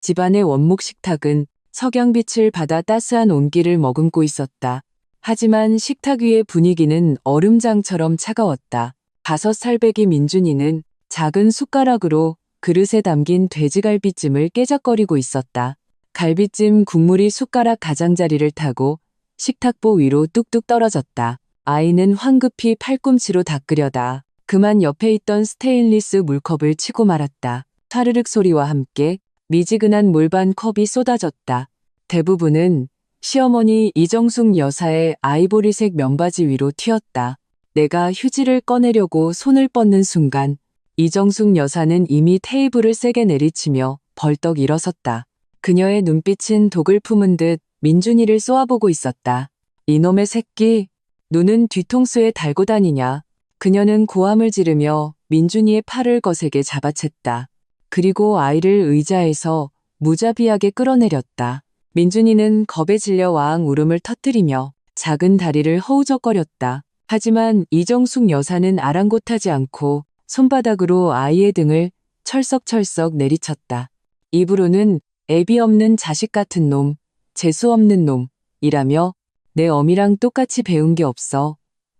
집안의 원목 식탁은 석양빛을 받아 따스한 온기를 머금고 있었다. 하지만 식탁 위의 분위기는 얼음장처럼 차가웠다. 5살배기 민준이는 작은 숟가락으로 그릇에 담긴 돼지갈비찜을 깨작거리고 있었다. 갈비찜 국물이 숟가락 가장자리를 타고 식탁보 위로 뚝뚝 떨어졌다. 아이는 황급히 팔꿈치로 닦으려다 그만 옆에 있던 스테인리스 물컵을 치고 말았다. 사르륵 소리와 함께 미지근한 물반 컵이 쏟아졌다. 대부분은 시어머니 이정숙 여사의 아이보리색 면바지 위로 튀었다. 내가 휴지를 꺼내려고 손을 뻗는 순간 이정숙 여사는 이미 테이블을 세게 내리치며 벌떡 일어섰다. 그녀의 눈빛은 독을 품은 듯 민준이를 쏘아보고 있었다. 이놈의 새끼, 눈은 뒤통수에 달고 다니냐. 그녀는 고함을 지르며 민준이의 팔을 거세게 잡아챘다. 그리고 아이를 의자에서 무자비하게 끌어내렸다. 민준이는 겁에 질려 와앙 울음을 터뜨리며 작은 다리를 허우적거렸다. 하지만 이정숙 여사는 아랑곳하지 않고 손바닥으로 아이의 등을 철썩철썩 내리쳤다. 입으로는 애비 없는 자식 같은 놈, 재수 없는 놈이라며 내 어미랑 똑같이 배운 게 없어.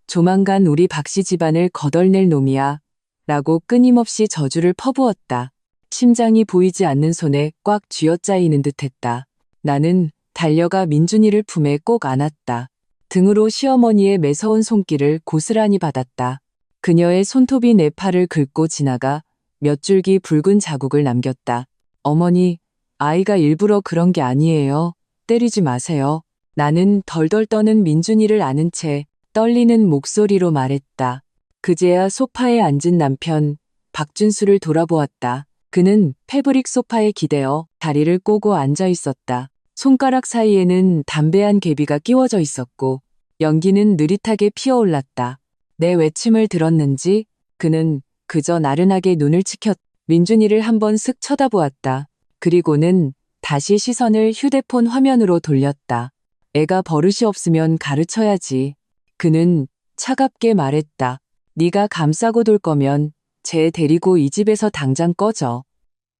조만간 우리 박씨 집안을 거덜낼 놈이야. 라고 끊임없이 저주를 퍼부었다. 심장이 보이지 않는 손에 꽉 쥐어짜이는 듯했다. 나는 달려가 민준이를 품에 꼭 안았다. 등으로 시어머니의 매서운 손길을 고스란히 받았다. 그녀의 손톱이 내 팔을 긁고 지나가 몇 줄기 붉은 자국을 남겼다. 어머니, 아이가 일부러 그런 게 아니에요. 때리지 마세요. 나는 덜덜 떠는 민준이를 안은 채 떨리는 목소리로 말했다. 그제야 소파에 앉은 남편 박준수를 돌아보았다. 그는 패브릭 소파에 기대어 다리를 꼬고 앉아 있었다. 손가락 사이에는 담배한 개비가 끼워져 있었고 연기는 느릿하게 피어올랐다. 내 외침을 들었는지 그는 그저 나른하게 눈을 치켰. 민준이를 한번 쓱 쳐다보았다. 그리고는 다시 시선을 휴대폰 화면으로 돌렸다. 애가 버릇이 없으면 가르쳐야지. 그는 차갑게 말했다. 네가 감싸고 돌 거면 쟤 데리고 이 집에서 당장 꺼져.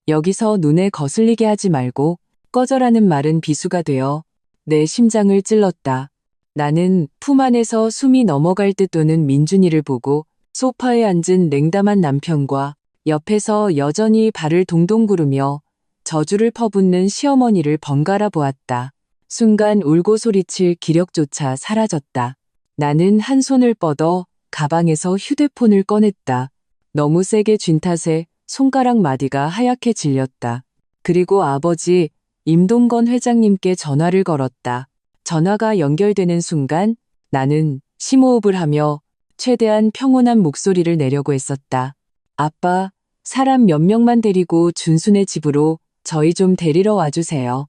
여기서 눈에 거슬리게 하지 말고 꺼져라는 말은 비수가 되어 내 심장을 찔렀다. 나는 품 안에서 숨이 넘어갈 듯 도는 민준이를 보고 소파에 앉은 냉담한 남편과 옆에서 여전히 발을 동동 구르며 저주를 퍼붓는 시어머니를 번갈아 보았다. 순간 울고 소리칠 기력조차 사라졌다. 나는 한 손을 뻗어 가방에서 휴대폰을 꺼냈다. 너무 세게 쥔 탓에 손가락 마디가 하얗게 질렸다. 그리고 아버지 임동건 회장님께 전화를 걸었다. 전화가 연결되는 순간 나는 심호흡을 하며 최대한 평온한 목소리를 내려고 했었다. 아빠, 사람 몇 명만 데리고 준순의 집으로 저희 좀 데리러 와주세요.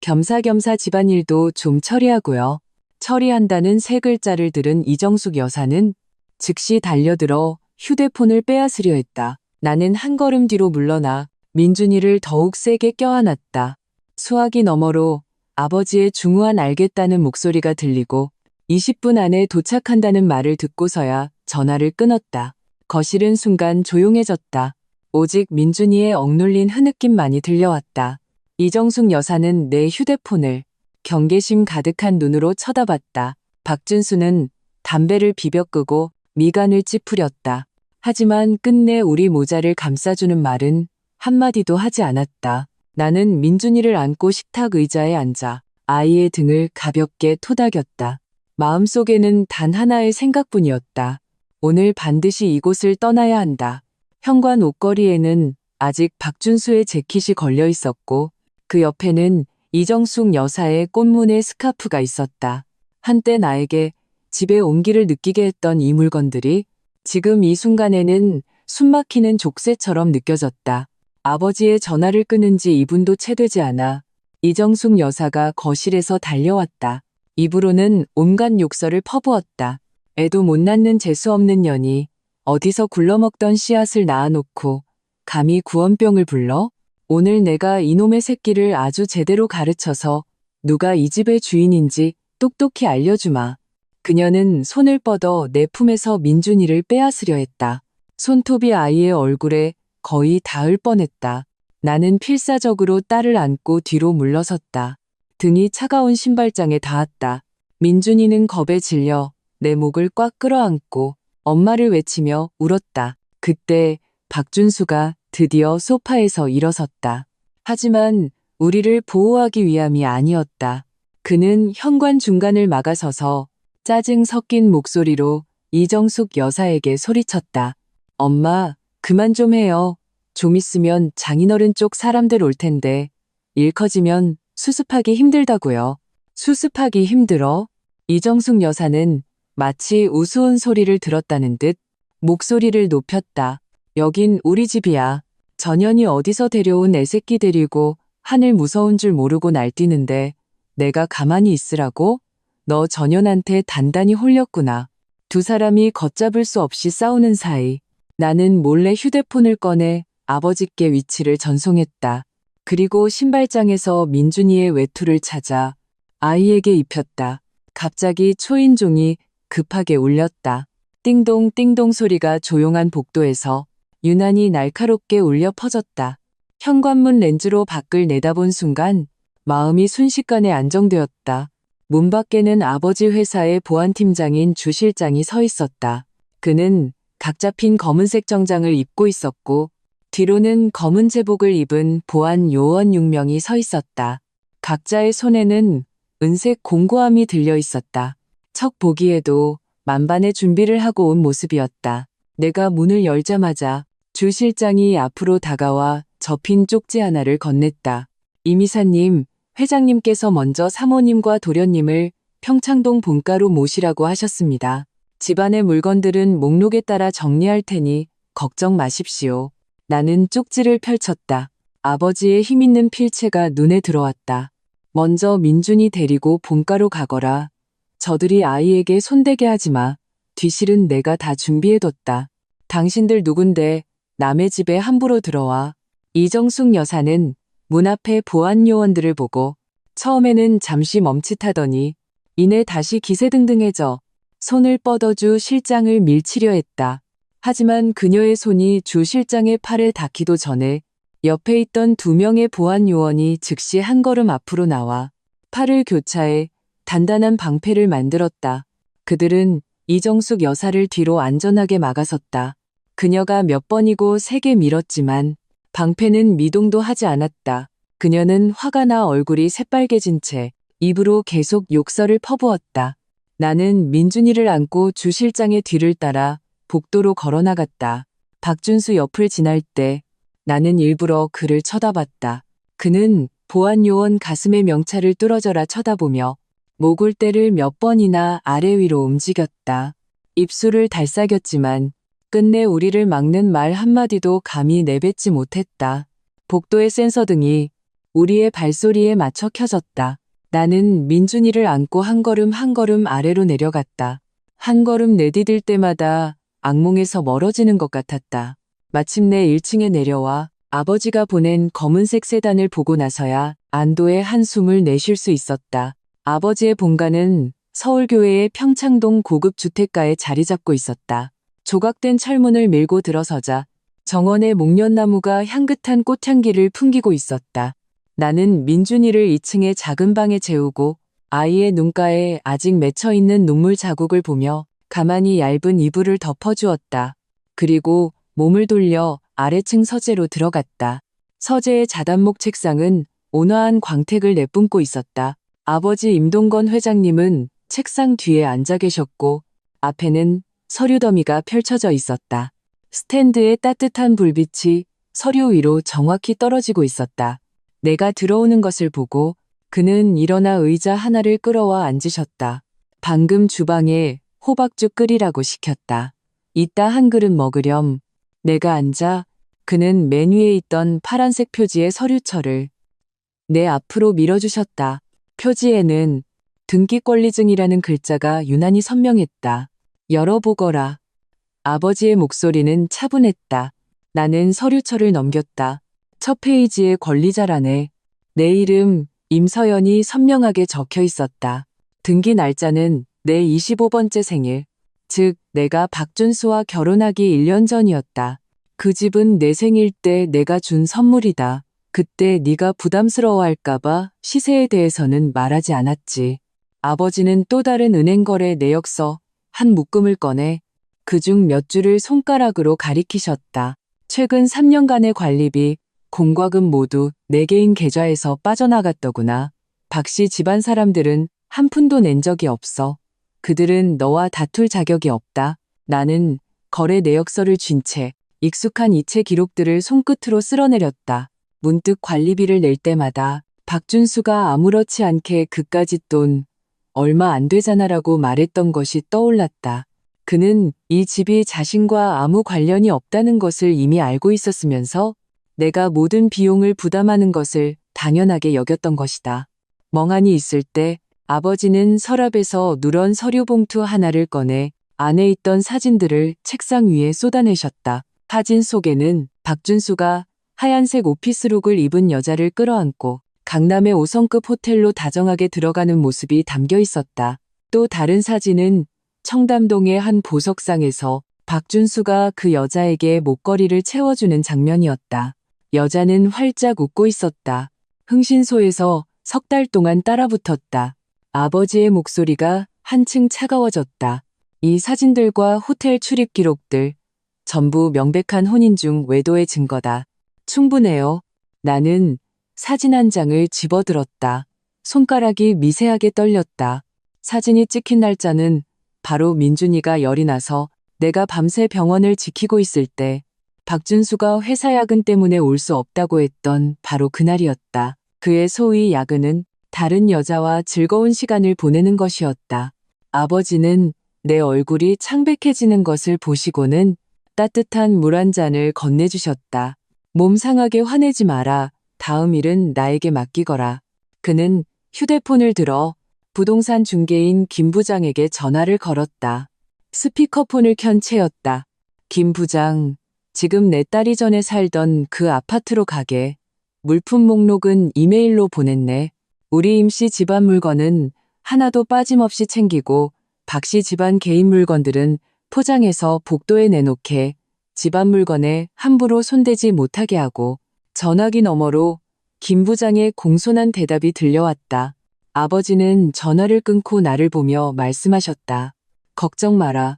겸사겸사 집안일도 좀 처리하고요. 처리한다는 세 글자를 들은 이정숙 여사는 즉시 달려들어 휴대폰을 빼앗으려 했다. 나는 한 걸음 뒤로 물러나 민준이를 더욱 세게 껴안았다. 수화기 너머로 아버지의 중후한 알겠다는 목소리가 들리고 20분 안에 도착한다는 말을 듣고서야 전화를 끊었다. 거실은 순간 조용해졌다. 오직 민준이의 억눌린 흐느낌만이 들려왔다. 이정숙 여사는 내 휴대폰을 경계심 가득한 눈으로 쳐다봤다. 박준수는 담배를 비벼 끄고 미간을 찌푸렸다. 하지만 끝내 우리 모자를 감싸주는 말은 한마디도 하지 않았다. 나는 민준이를 안고 식탁 의자에 앉아 아이의 등을 가볍게 토닥였다. 마음속에는 단 하나의 생각뿐이었다. 오늘 반드시 이곳을 떠나야 한다. 현관 옷걸이에는 아직 박준수의 재킷이 걸려 있었고 그 옆에는 이정숙 여사의 꽃무늬 스카프가 있었다. 한때 나에게 집에 온기를 느끼게 했던 이 물건들이 지금 이 순간에는 숨막히는 족쇄처럼 느껴졌다. 아버지의 전화를 끊은 지 2분도 채 되지 않아 이정숙 여사가 거실에서 달려왔다. 입으로는 온갖 욕설을 퍼부었다. 애도 못 낳는 재수없는 년이 어디서 굴러먹던 씨앗을 낳아놓고 감히 구원병을 불러? 오늘 내가 이놈의 새끼를 아주 제대로 가르쳐서 누가 이 집의 주인인지 똑똑히 알려주마. 그녀는 손을 뻗어 내 품에서 민준이를 빼앗으려 했다. 손톱이 아이의 얼굴에 거의 닿을 뻔했다. 나는 필사적으로 딸을 안고 뒤로 물러섰다. 등이 차가운 신발장에 닿았다. 민준이는 겁에 질려 내 목을 꽉 끌어안고 엄마를 외치며 울었다. 그때 박준수가 드디어 소파에서 일어섰다. 하지만 우리를 보호하기 위함이 아니었다. 그는 현관 중간을 막아서서 짜증 섞인 목소리로 이정숙 여사에게 소리쳤다. 엄마, 그만 좀 해요. 좀 있으면 장인어른 쪽 사람들 올 텐데 일 커지면 수습하기 힘들다고요. 수습하기 힘들어? 이정숙 여사는 마치 우스운 소리를 들었다는 듯 목소리를 높였다. 여긴 우리 집이야. 전현이 어디서 데려온 애새끼 데리고 하늘 무서운 줄 모르고 날뛰는데 내가 가만히 있으라고? 너 전현한테 단단히 홀렸구나. 두 사람이 걷잡을 수 없이 싸우는 사이 나는 몰래 휴대폰을 꺼내 아버지께 위치를 전송했다. 그리고 신발장에서 민준이의 외투를 찾아 아이에게 입혔다. 갑자기 초인종이 급하게 울렸다. 띵동 띵동 소리가 조용한 복도에서 유난히 날카롭게 울려 퍼졌다. 현관문 렌즈로 밖을 내다본 순간 마음이 순식간에 안정되었다. 문 밖에는 아버지 회사의 보안팀장인 주 실장이 서 있었다. 그는 각 잡힌 검은색 정장을 입고 있었고 뒤로는 검은 제복을 입은 보안 요원 6명이 서 있었다. 각자의 손에는 은색 공구함이 들려 있었다. 척 보기에도 만반의 준비를 하고 온 모습이었다. 내가 문을 열자마자 주 실장이 앞으로 다가와 접힌 쪽지 하나를 건넸다. 이미사님, 회장님께서 먼저 사모님과 도련님을 평창동 본가로 모시라고 하셨습니다. 집안의 물건들은 목록에 따라 정리할 테니 걱정 마십시오. 나는 쪽지를 펼쳤다. 아버지의 힘있는 필체가 눈에 들어왔다. 먼저 민준이 데리고 본가로 가거라. 저들이 아이에게 손대게 하지 마. 뒤실은 내가 다 준비해뒀다. 당신들 누군데 남의 집에 함부로 들어와. 이정숙 여사는 문 앞에 보안 요원들을 보고 처음에는 잠시 멈칫하더니 이내 다시 기세등등해져 손을 뻗어주 실장을 밀치려 했다. 하지만 그녀의 손이 주 실장의 팔에 닿기도 전에 옆에 있던 2명의 보안 요원이 즉시 한 걸음 앞으로 나와 팔을 교차해 단단한 방패를 만들었다. 그들은 이정숙 여사를 뒤로 안전하게 막아섰다. 그녀가 몇 번이고 세게 밀었지만 방패는 미동도 하지 않았다. 그녀는 화가 나 얼굴이 새빨개진 채 입으로 계속 욕설을 퍼부었다. 나는 민준이를 안고 주 실장의 뒤를 따라 복도로 걸어나갔다. 박준수 옆을 지날 때 나는 일부러 그를 쳐다봤다. 그는 보안 요원 가슴의 명찰을 뚫어져라 쳐다보며 목울대를 몇 번이나 아래 위로 움직였다. 입술을 달싹였지만 끝내 우리를 막는 말 한마디도 감히 내뱉지 못했다. 복도의 센서등이 우리의 발소리에 맞춰 켜졌다. 나는 민준이를 안고 한 걸음 한 걸음 아래로 내려갔다. 한 걸음 내디딜 때마다 악몽에서 멀어지는 것 같았다. 마침내 1층에 내려와 아버지가 보낸 검은색 세단을 보고 나서야 안도의 한숨을 내쉴 수 있었다. 아버지의 본가는 서울교회의 평창동 고급 주택가에 자리 잡고 있었다. 조각된 철문을 밀고 들어서자 정원의 목련나무가 향긋한 꽃향기를 풍기고 있었다. 나는 민준이를 2층의 작은 방에 재우고 아이의 눈가에 아직 맺혀있는 눈물 자국을 보며 가만히 얇은 이불을 덮어주었다. 그리고 몸을 돌려 아래층 서재로 들어갔다. 서재의 자단목 책상은 온화한 광택을 내뿜고 있었다. 아버지 임동건 회장님은 책상 뒤에 앉아 계셨고 앞에는 서류 더미가 펼쳐져 있었다. 스탠드의 따뜻한 불빛이 서류 위로 정확히 떨어지고 있었다. 내가 들어오는 것을 보고 그는 일어나 의자 하나를 끌어와 앉으셨다. 방금 주방에 호박죽 끓이라고 시켰다. 이따 한 그릇 먹으렴. 내가 앉아 그는 맨 위에 있던 파란색 표지의 서류철을 내 앞으로 밀어주셨다. 표지에는 등기권리증이라는 글자가 유난히 선명했다. 열어보거라. 아버지의 목소리는 차분했다. 나는 서류철을 넘겼다. 첫 페이지의 권리자란에 내 이름 임서연이 선명하게 적혀 있었다. 등기 날짜는 내 25번째 생일, 즉 내가 박준수와 결혼하기 1년 전이었다. 그 집은 내 생일 때 내가 준 선물이다. 그때 네가 부담스러워할까봐 시세에 대해서는 말하지 않았지. 아버지는 또 다른 은행거래 내역서 한 묶음을 꺼내 그중 몇 줄을 손가락으로 가리키셨다. 최근 3년간의 관리비, 공과금 모두 내 개인 계좌에서 빠져나갔더구나. 박씨 집안 사람들은 한 푼도 낸 적이 없어. 그들은 너와 다툴 자격이 없다. 나는 거래 내역서를 쥔 채 익숙한 이체 기록들을 손끝으로 쓸어내렸다. 문득 관리비를 낼 때마다 박준수가 아무렇지 않게 그까짓 돈 얼마 안 되잖아라고 말했던 것이 떠올랐다. 그는 이 집이 자신과 아무 관련이 없다는 것을 이미 알고 있었으면서 내가 모든 비용을 부담하는 것을 당연하게 여겼던 것이다. 멍하니 있을 때 아버지는 서랍에서 누런 서류 봉투 하나를 꺼내 안에 있던 사진들을 책상 위에 쏟아내셨다. 사진 속에는 박준수가 하얀색 오피스룩을 입은 여자를 끌어안고 강남의 5성급 호텔로 다정하게 들어가는 모습이 담겨 있었다. 또 다른 사진은 청담동의 한 보석상에서 박준수가 그 여자에게 목걸이를 채워주는 장면이었다. 여자는 활짝 웃고 있었다. 흥신소에서 석 달 동안 따라붙었다. 아버지의 목소리가 한층 차가워졌다. 이 사진들과 호텔 출입 기록들, 전부 명백한 혼인 중 외도의 증거다. 충분해요. 나는 사진 한 장을 집어들었다. 손가락이 미세하게 떨렸다. 사진이 찍힌 날짜는 바로 민준이가 열이 나서 내가 밤새 병원을 지키고 있을 때 박준수가 회사 야근 때문에 올 수 없다고 했던 바로 그날이었다. 그의 소위 야근은 다른 여자와 즐거운 시간을 보내는 것이었다. 아버지는 내 얼굴이 창백해지는 것을 보시고는 따뜻한 물 한 잔을 건네주셨다. 몸 상하게 화내지 마라. 다음 일은 나에게 맡기거라. 그는 휴대폰을 들어 부동산 중개인 김 부장에게 전화를 걸었다. 스피커폰을 켠 채였다. 김 부장, 지금 내 딸이 전에 살던 그 아파트로 가게. 물품 목록은 이메일로 보냈네. 우리 임씨 집안 물건은 하나도 빠짐없이 챙기고 박씨 집안 개인 물건들은 포장해서 복도에 내놓게 집안 물건에 함부로 손대지 못하게 하고. 전화기 너머로 김 부장의 공손한 대답이 들려왔다. 아버지는 전화를 끊고 나를 보며 말씀하셨다. 걱정 마라.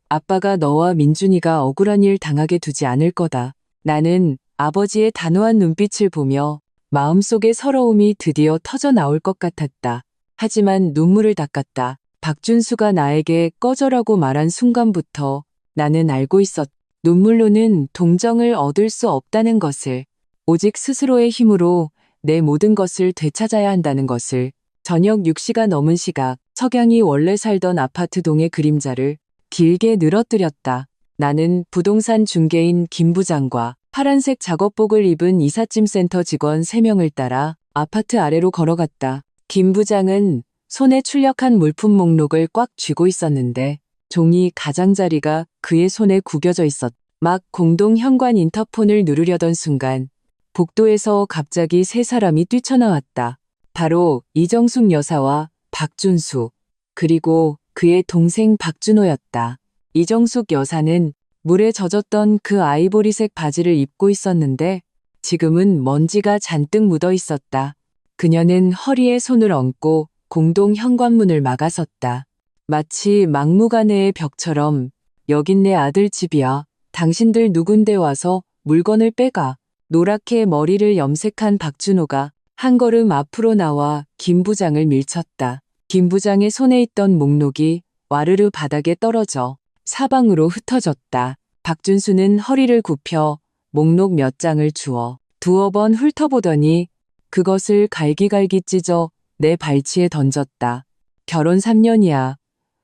아빠가 너와 민준이가 억울한 일 당하게 두지 않을 거다. 나는 아버지의 단호한 눈빛을 보며 마음속의 서러움이 드디어 터져 나올 것 같았다. 하지만 눈물을 닦았다. 박준수가 나에게 꺼져라고 말한 순간부터 나는 알고 있었다. 눈물로는 동정을 얻을 수 없다는 것을, 오직 스스로의 힘으로 내 모든 것을 되찾아야 한다는 것을. 저녁 6시가 넘은 시각, 석양이 원래 살던 아파트 동의 그림자를 길게 늘어뜨렸다. 나는 부동산 중개인 김 부장과 파란색 작업복을 입은 이삿짐센터 직원 3명을 따라 아파트 아래로 걸어갔다. 김 부장은 손에 출력한 물품 목록을 꽉 쥐고 있었는데 종이 가장자리가 그의 손에 구겨져 있었다. 막 공동 현관 인터폰을 누르려던 순간 복도에서 갑자기 3사람이 뛰쳐나왔다. 바로 이정숙 여사와 박준수, 그리고 그의 동생 박준호였다. 이정숙 여사는 물에 젖었던 그 아이보리색 바지를 입고 있었는데 지금은 먼지가 잔뜩 묻어 있었다. 그녀는 허리에 손을 얹고 공동 현관문을 막아섰다. 마치 막무가내의 벽처럼 여긴 내 아들 집이야. 당신들 누군데 와서 물건을 빼가. 노랗게 머리를 염색한 박준호가 한 걸음 앞으로 나와 김 부장을 밀쳤다. 김 부장의 손에 있던 목록이 와르르 바닥에 떨어져 사방으로 흩어졌다. 박준수는 허리를 굽혀 목록 몇 장을 주워 두어 번 훑어보더니 그것을 갈기갈기 찢어 내 발치에 던졌다. 결혼 3년이야.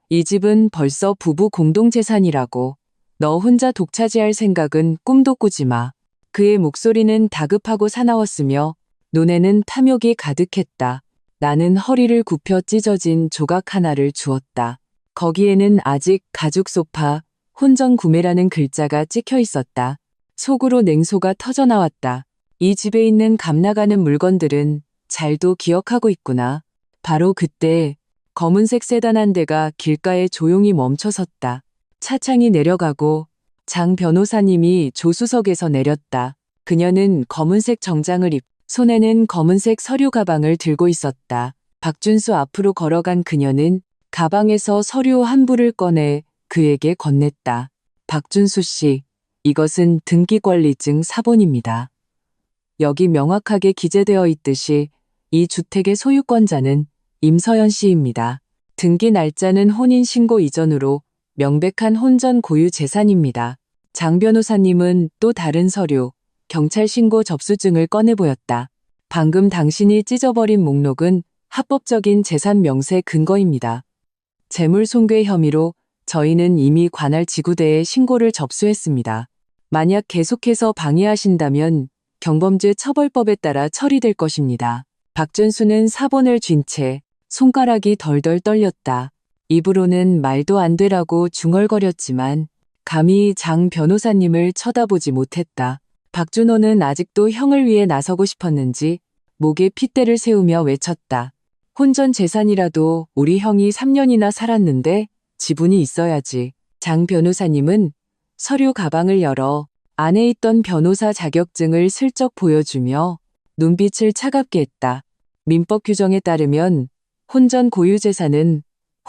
이 집은 벌써 부부 공동재산이라고. 너 혼자 독차지할 생각은 꿈도 꾸지 마. 그의 목소리는 다급하고 사나웠으며 눈에는 탐욕이 가득했다. 나는 허리를 굽혀 찢어진 조각 하나를 주었다. 거기에는 아직 가죽 소파, 혼전 구매라는 글자가 찍혀 있었다. 속으로 냉소가 터져나왔다. 이 집에 있는 값나가는 물건들은 잘도 기억하고 있구나. 바로 그때 검은색 세단 한 대가 길가에 조용히 멈춰섰다. 차창이 내려가고 장 변호사님이 조수석에서 내렸다. 그녀는 검은색 정장을 입고 손에는 검은색 서류 가방을 들고 있었다. 박준수 앞으로 걸어간 그녀는 가방에서 서류 한 부를 꺼내 그에게 건넸다. 박준수 씨, 이것은 등기권리증 사본입니다. 여기 명확하게 기재되어 있듯이 이 주택의 소유권자는 임서연 씨입니다. 등기 날짜는 혼인신고 이전으로 명백한 혼전 고유 재산입니다. 장 변호사님은 또 다른 서류, 경찰 신고 접수증을 꺼내 보였다. 방금 당신이 찢어버린 목록은 합법적인 재산 명세 근거입니다. 재물 손괴 혐의로 저희는 이미 관할 지구대에 신고를 접수했습니다. 만약 계속해서 방해하신다면 경범죄 처벌법에 따라 처리될 것입니다. 박준수는 사본을 쥔 채 손가락이 덜덜 떨렸다. 입으로는 말도 안 되라고 중얼거렸지만 감히 장 변호사님을 쳐다보지 못했다. 박준호는 아직도 형을 위해 나서고 싶었는지 목에 핏대를 세우며 외쳤다. 혼전 재산이라도 우리 형이 3년이나 살았는데 지분이 있어야지. 장 변호사님은 서류 가방을 열어 안에 있던 변호사 자격증을 슬쩍 보여주며 눈빛을 차갑게 했다. 민법 규정에 따르면 혼전 고유 재산은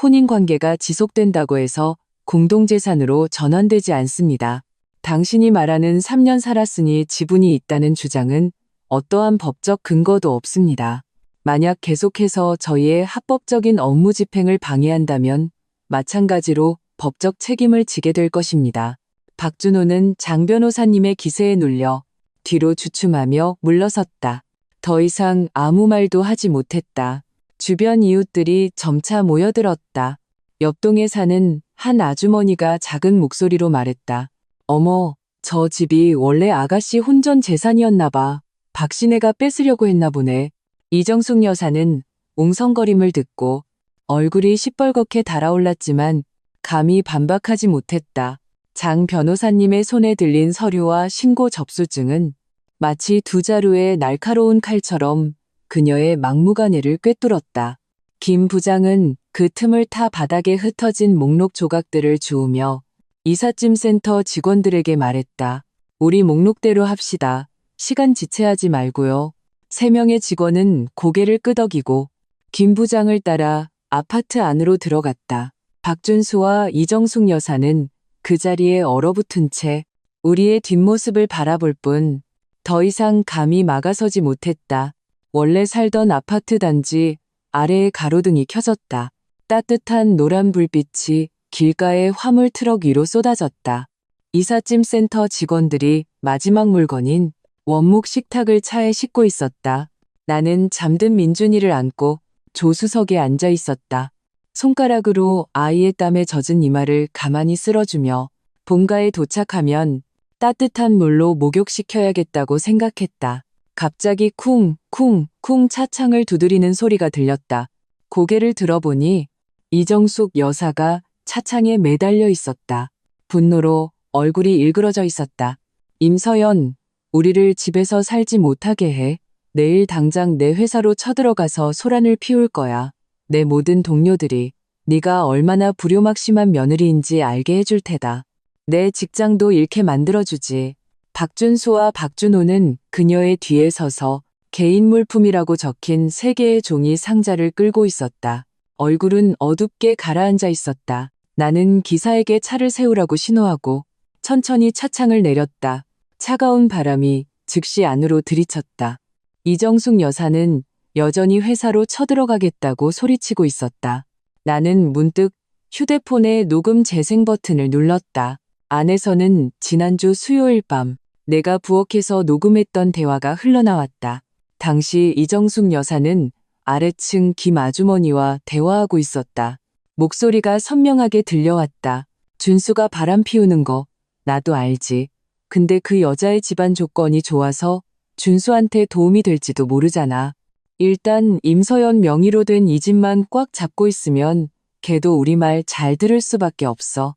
혼인 관계가 지속된다고 해서 공동재산으로 전환되지 않습니다. 당신이 말하는 3년 살았으니 지분이 있다는 주장은 어떠한 법적 근거도 없습니다. 만약 계속해서 저희의 합법적인 업무 집행을 방해한다면 마찬가지로 법적 책임을 지게 될 것입니다. 박준호는 장 변호사님의 기세에 눌려 뒤로 주춤하며 물러섰다. 더 이상 아무 말도 하지 못했다. 주변 이웃들이 점차 모여들었다. 옆동에 사는 한 아주머니가 작은 목소리로 말했다. 어머, 저 집이 원래 아가씨 혼전 재산이었나 봐. 박신혜가 뺏으려고 했나 보네. 이정숙 여사는 웅성거림을 듣고 얼굴이 시뻘겋게 달아올랐지만 감히 반박하지 못했다. 장 변호사님의 손에 들린 서류와 신고 접수증은 마치 두 자루의 날카로운 칼처럼 그녀의 막무가내를 꿰뚫었다. 김 부장은 그 틈을 타 바닥에 흩어진 목록 조각들을 주우며 이삿짐센터 직원들에게 말했다. 우리 목록대로 합시다. 시간 지체하지 말고요. 3명의 직원은 고개를 끄덕이고 김 부장을 따라 아파트 안으로 들어갔다. 박준수와 이정숙 여사는 그 자리에 얼어붙은 채 우리의 뒷모습을 바라볼 뿐 더 이상 감히 막아서지 못했다. 원래 살던 아파트 단지 아래에 가로등이 켜졌다. 따뜻한 노란 불빛이 길가의 화물 트럭 위로 쏟아졌다. 이삿짐센터 직원들이 마지막 물건인 원목 식탁을 차에 싣고 있었다. 나는 잠든 민준이를 안고 조수석에 앉아 있었다. 손가락으로 아이의 땀에 젖은 이마를 가만히 쓸어주며 본가에 도착하면 따뜻한 물로 목욕시켜야겠다고 생각했다. 갑자기 쿵쿵쿵 차창을 두드리는 소리가 들렸다. 고개를 들어보니 이정숙 여사가 차창에 매달려 있었다. 분노로 얼굴이 일그러져 있었다. 임서연, 우리를 집에서 살지 못하게 해. 내일 당장 내 회사로 쳐들어가서 소란을 피울 거야. 내 모든 동료들이 네가 얼마나 불효막심한 며느리인지 알게 해줄 테다. 내 직장도 잃게 만들어주지. 박준수와 박준호는 그녀의 뒤에 서서 개인 물품이라고 적힌 3개의 종이 상자를 끌고 있었다. 얼굴은 어둡게 가라앉아 있었다. 나는 기사에게 차를 세우라고 신호하고 천천히 차창을 내렸다. 차가운 바람이 즉시 안으로 들이쳤다. 이정숙 여사는 여전히 회사로 쳐들어가겠다고 소리치고 있었다. 나는 문득 휴대폰의 녹음 재생 버튼을 눌렀다. 안에서는 지난주 수요일 밤 내가 부엌에서 녹음했던 대화가 흘러나왔다. 당시 이정숙 여사는 아래층 김 아주머니와 대화하고 있었다. 목소리가 선명하게 들려왔다. 준수가 바람 피우는 거 나도 알지. 근데 그 여자의 집안 조건이 좋아서 준수한테 도움이 될지도 모르잖아. 일단 임서연 명의로 된 이 집만 꽉 잡고 있으면 걔도 우리 말 잘 들을 수밖에 없어.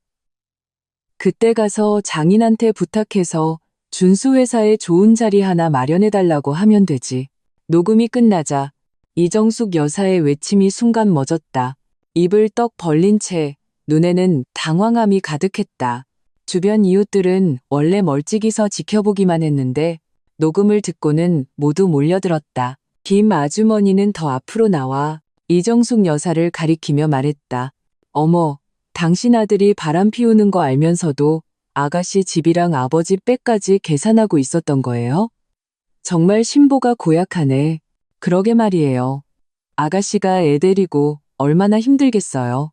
그때 가서 장인한테 부탁해서 준수 회사에 좋은 자리 하나 마련해달라고 하면 되지. 녹음이 끝나자 이정숙 여사의 외침이 순간 멎었다. 입을 떡 벌린 채 눈에는 당황함이 가득했다. 주변 이웃들은 원래 멀찍이서 지켜보기만 했는데 녹음을 듣고는 모두 몰려들었다. 김 아주머니는 더 앞으로 나와 이정숙 여사를 가리키며 말했다. 어머, 당신 아들이 바람 피우는 거 알면서도 아가씨 집이랑 아버지 빽까지 계산하고 있었던 거예요? 정말 신보가 고약하네. 그러게 말이에요. 아가씨가 애 데리고 얼마나 힘들겠어요.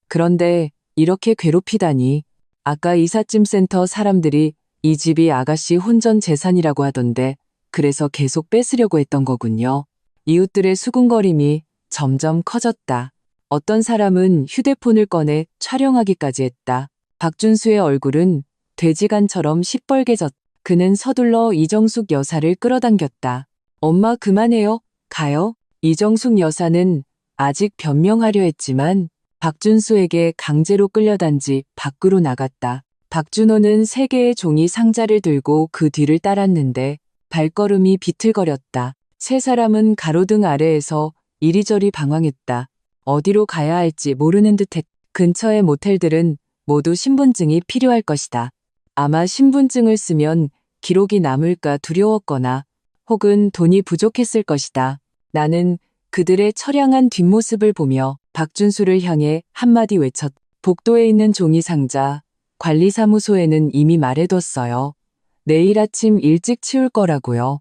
그런데 이렇게 괴롭히다니. 아까 이삿짐 센터 사람들이 이 집이 아가씨 혼전 재산이라고 하던데 그래서 계속 뺏으려고 했던 거군요. 이웃들의 수군거림이 점점 커졌다. 어떤 사람은 휴대폰을 꺼내 촬영하기까지 했다. 박준수의 얼굴은 돼지간처럼 시뻘개졌다. 그는 서둘러 이정숙 여사를 끌어당겼다. 엄마 그만해요. 가요. 이정숙 여사는 아직 변명하려 했지만 박준수에게 강제로 끌려단지 밖으로 나갔다. 박준호는 세 개의 종이 상자를 들고 그 뒤를 따랐는데 발걸음이 비틀거렸다. 세 사람은 가로등 아래에서 이리저리 방황했다. 어디로 가야 할지 모르는 듯했다. 근처의 모텔들은 모두 신분증이 필요할 것이다. 아마 신분증을 쓰면 기록이 남을까 두려웠거나 혹은 돈이 부족했을 것이다. 나는 그들의 처량한 뒷모습을 보며 박준수를 향해 한마디 외쳤다. 복도에 있는 종이 상자, 관리사무소에는 이미 말해뒀어요. 내일 아침 일찍 치울 거라고요.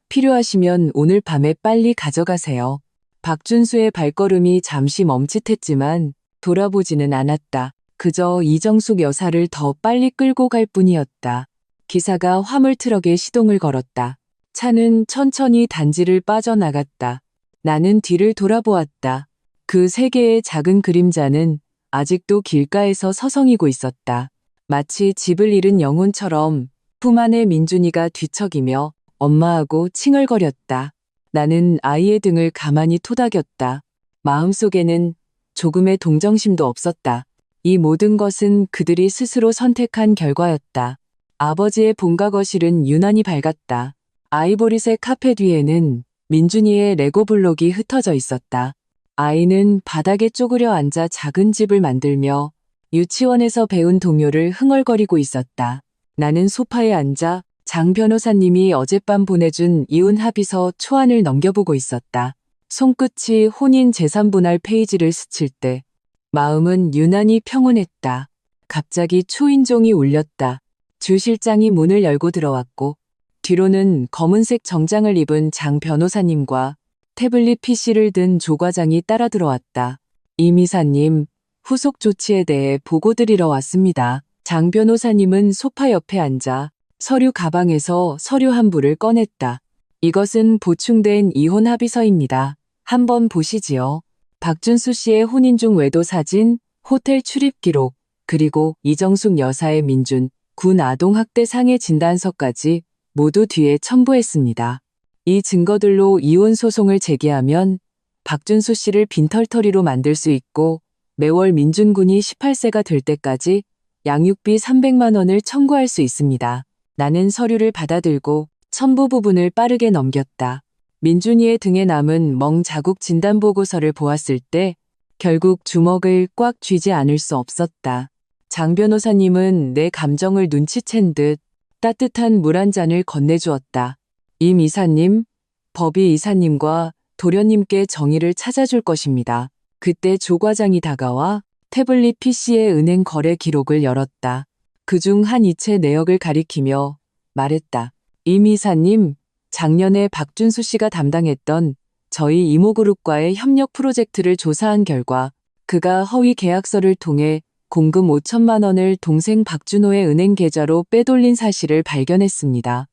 필요하시면 오늘 밤에 빨리 가져가세요. 박준수의 발걸음이 잠시 멈칫했지만 돌아보지는 않았다. 그저 이정숙 여사를 더 빨리 끌고 갈 뿐이었다. 기사가 화물트럭에 시동을 걸었다. 차는 천천히 단지를 빠져나갔다. 나는 뒤를 돌아보았다. 그 세 개의 작은 그림자는 아직도 길가에서 서성이고 있었다. 마치 집을 잃은 영혼처럼 품 안에 민준이가 뒤척이며 엄마하고 칭얼거렸다. 나는 아이의 등을 가만히 토닥였다. 마음속에는 조금의 동정심도 없었다. 이 모든 것은 그들이 스스로 선택한 결과였다. 아버지의 본가 거실은 유난히 밝았다. 아이보리색 카페 뒤에는 민준이의 레고 블록이 흩어져 있었다. 아이는 바닥에 쪼그려 앉아 작은 집을 만들며 유치원에서 배운 동요를 흥얼거리고 있었다. 나는 소파에 앉아 장 변호사님이 어젯밤 보내준 이혼 합의서 초안을 넘겨보고 있었다. 손끝이 혼인 재산분할 페이지를 스칠 때 마음은 유난히 평온했다. 갑자기 초인종이 울렸다. 주 실장이 문을 열고 들어왔고 뒤로는 검은색 정장을 입은 장 변호사님과 태블릿 PC를 든 조 과장이 따라 들어왔다. 임 이사님, 후속 조치에 대해 보고드리러 왔습니다. 장 변호사님은 소파 옆에 앉아 서류 가방에서 서류 한 부를 꺼냈다. 이것은 보충된 이혼 합의서입니다. 한번 보시지요. 박준수 씨의 혼인 중 외도 사진, 호텔 출입 기록, 그리고 이정숙 여사의 민준, 군 아동학대 상해 진단서까지 모두 뒤에 첨부했습니다. 이 증거들로 이혼 소송을 제기하면 박준수 씨를 빈털터리로 만들 수 있고 매월 민준 군이 18세가 될 때까지 양육비 300만 원을 청구할 수 있습니다. 나는 서류를 받아들고 첨부 부분을 빠르게 넘겼다. 민준이의 등에 남은 멍 자국 진단보고서를 보았을 때 결국 주먹을 꽉 쥐지 않을 수 없었다. 장 변호사님은 내 감정을 눈치챈 듯 따뜻한 물 한 잔을 건네주었다. 임 이사님, 법이 이사님과 도련님께 정의를 찾아줄 것입니다. 그때 조 과장이 다가와 태블릿 PC의 은행 거래 기록을 열었다. 그중 한 이체 내역을 가리키며 말했다. 임 이사님, 작년에 박준수 씨가 담당했던 저희 이모그룹과의 협력 프로젝트를 조사한 결과 그가 허위 계약서를 통해 공금 5천만 원을 동생 박준호의 은행 계좌로 빼돌린 사실을 발견했습니다.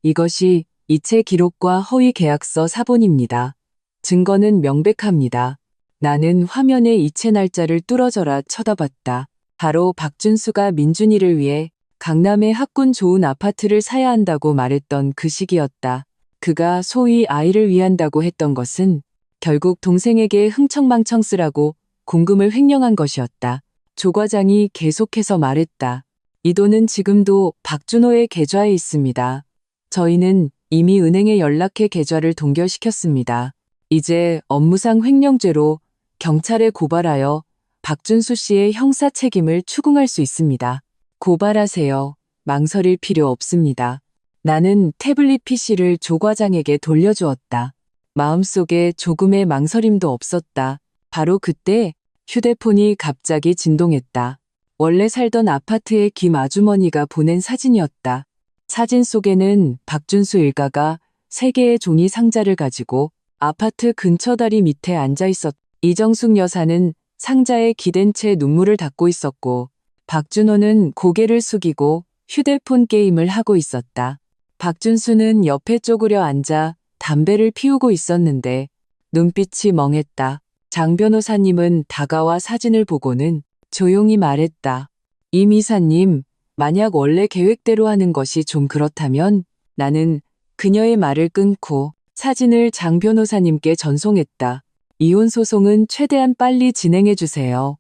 이것이 이체 기록과 허위 계약서 사본입니다. 증거는 명백합니다. 나는 화면의 이체 날짜를 뚫어져라 쳐다봤다. 바로 박준수가 민준이를 위해 강남의 학군 좋은 아파트를 사야 한다고 말했던 그 시기였다. 그가 소위 아이를 위한다고 했던 것은 결국 동생에게 흥청망청 쓰라고 공금을 횡령한 것이었다. 조 과장이 계속해서 말했다. 이 돈은 지금도 박준호의 계좌에 있습니다. 저희는 이미 은행에 연락해 계좌를 동결시켰습니다. 이제 업무상 횡령죄로 경찰에 고발하여 박준수 씨의 형사 책임을 추궁할 수 있습니다. 고발하세요. 망설일 필요 없습니다. 나는 태블릿 PC를 조 과장에게 돌려주었다. 마음속에 조금의 망설임도 없었다. 바로 그때 휴대폰이 갑자기 진동했다. 원래 살던 아파트의 김 아주머니가 보낸 사진이었다. 사진 속에는 박준수 일가가 3개의 종이 상자를 가지고 아파트 근처 다리 밑에 앉아 있었다. 이정숙 여사는 상자에 기댄 채 눈물을 닦고 있었고 박준호는 고개를 숙이고 휴대폰 게임을 하고 있었다. 박준수는 옆에 쪼그려 앉아 담배를 피우고 있었는데 눈빛이 멍했다. 장 변호사님은 다가와 사진을 보고는 조용히 말했다. 임 이사님, 만약 원래 계획대로 하는 것이 좀 그렇다면 나는 그녀의 말을 끊고 사진을 장 변호사님께 전송했다. 이혼 소송은 최대한 빨리 진행해 주세요.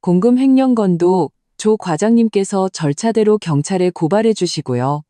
공금 횡령 건도 조 과장님께서 절차대로 경찰에 고발해 주시고요.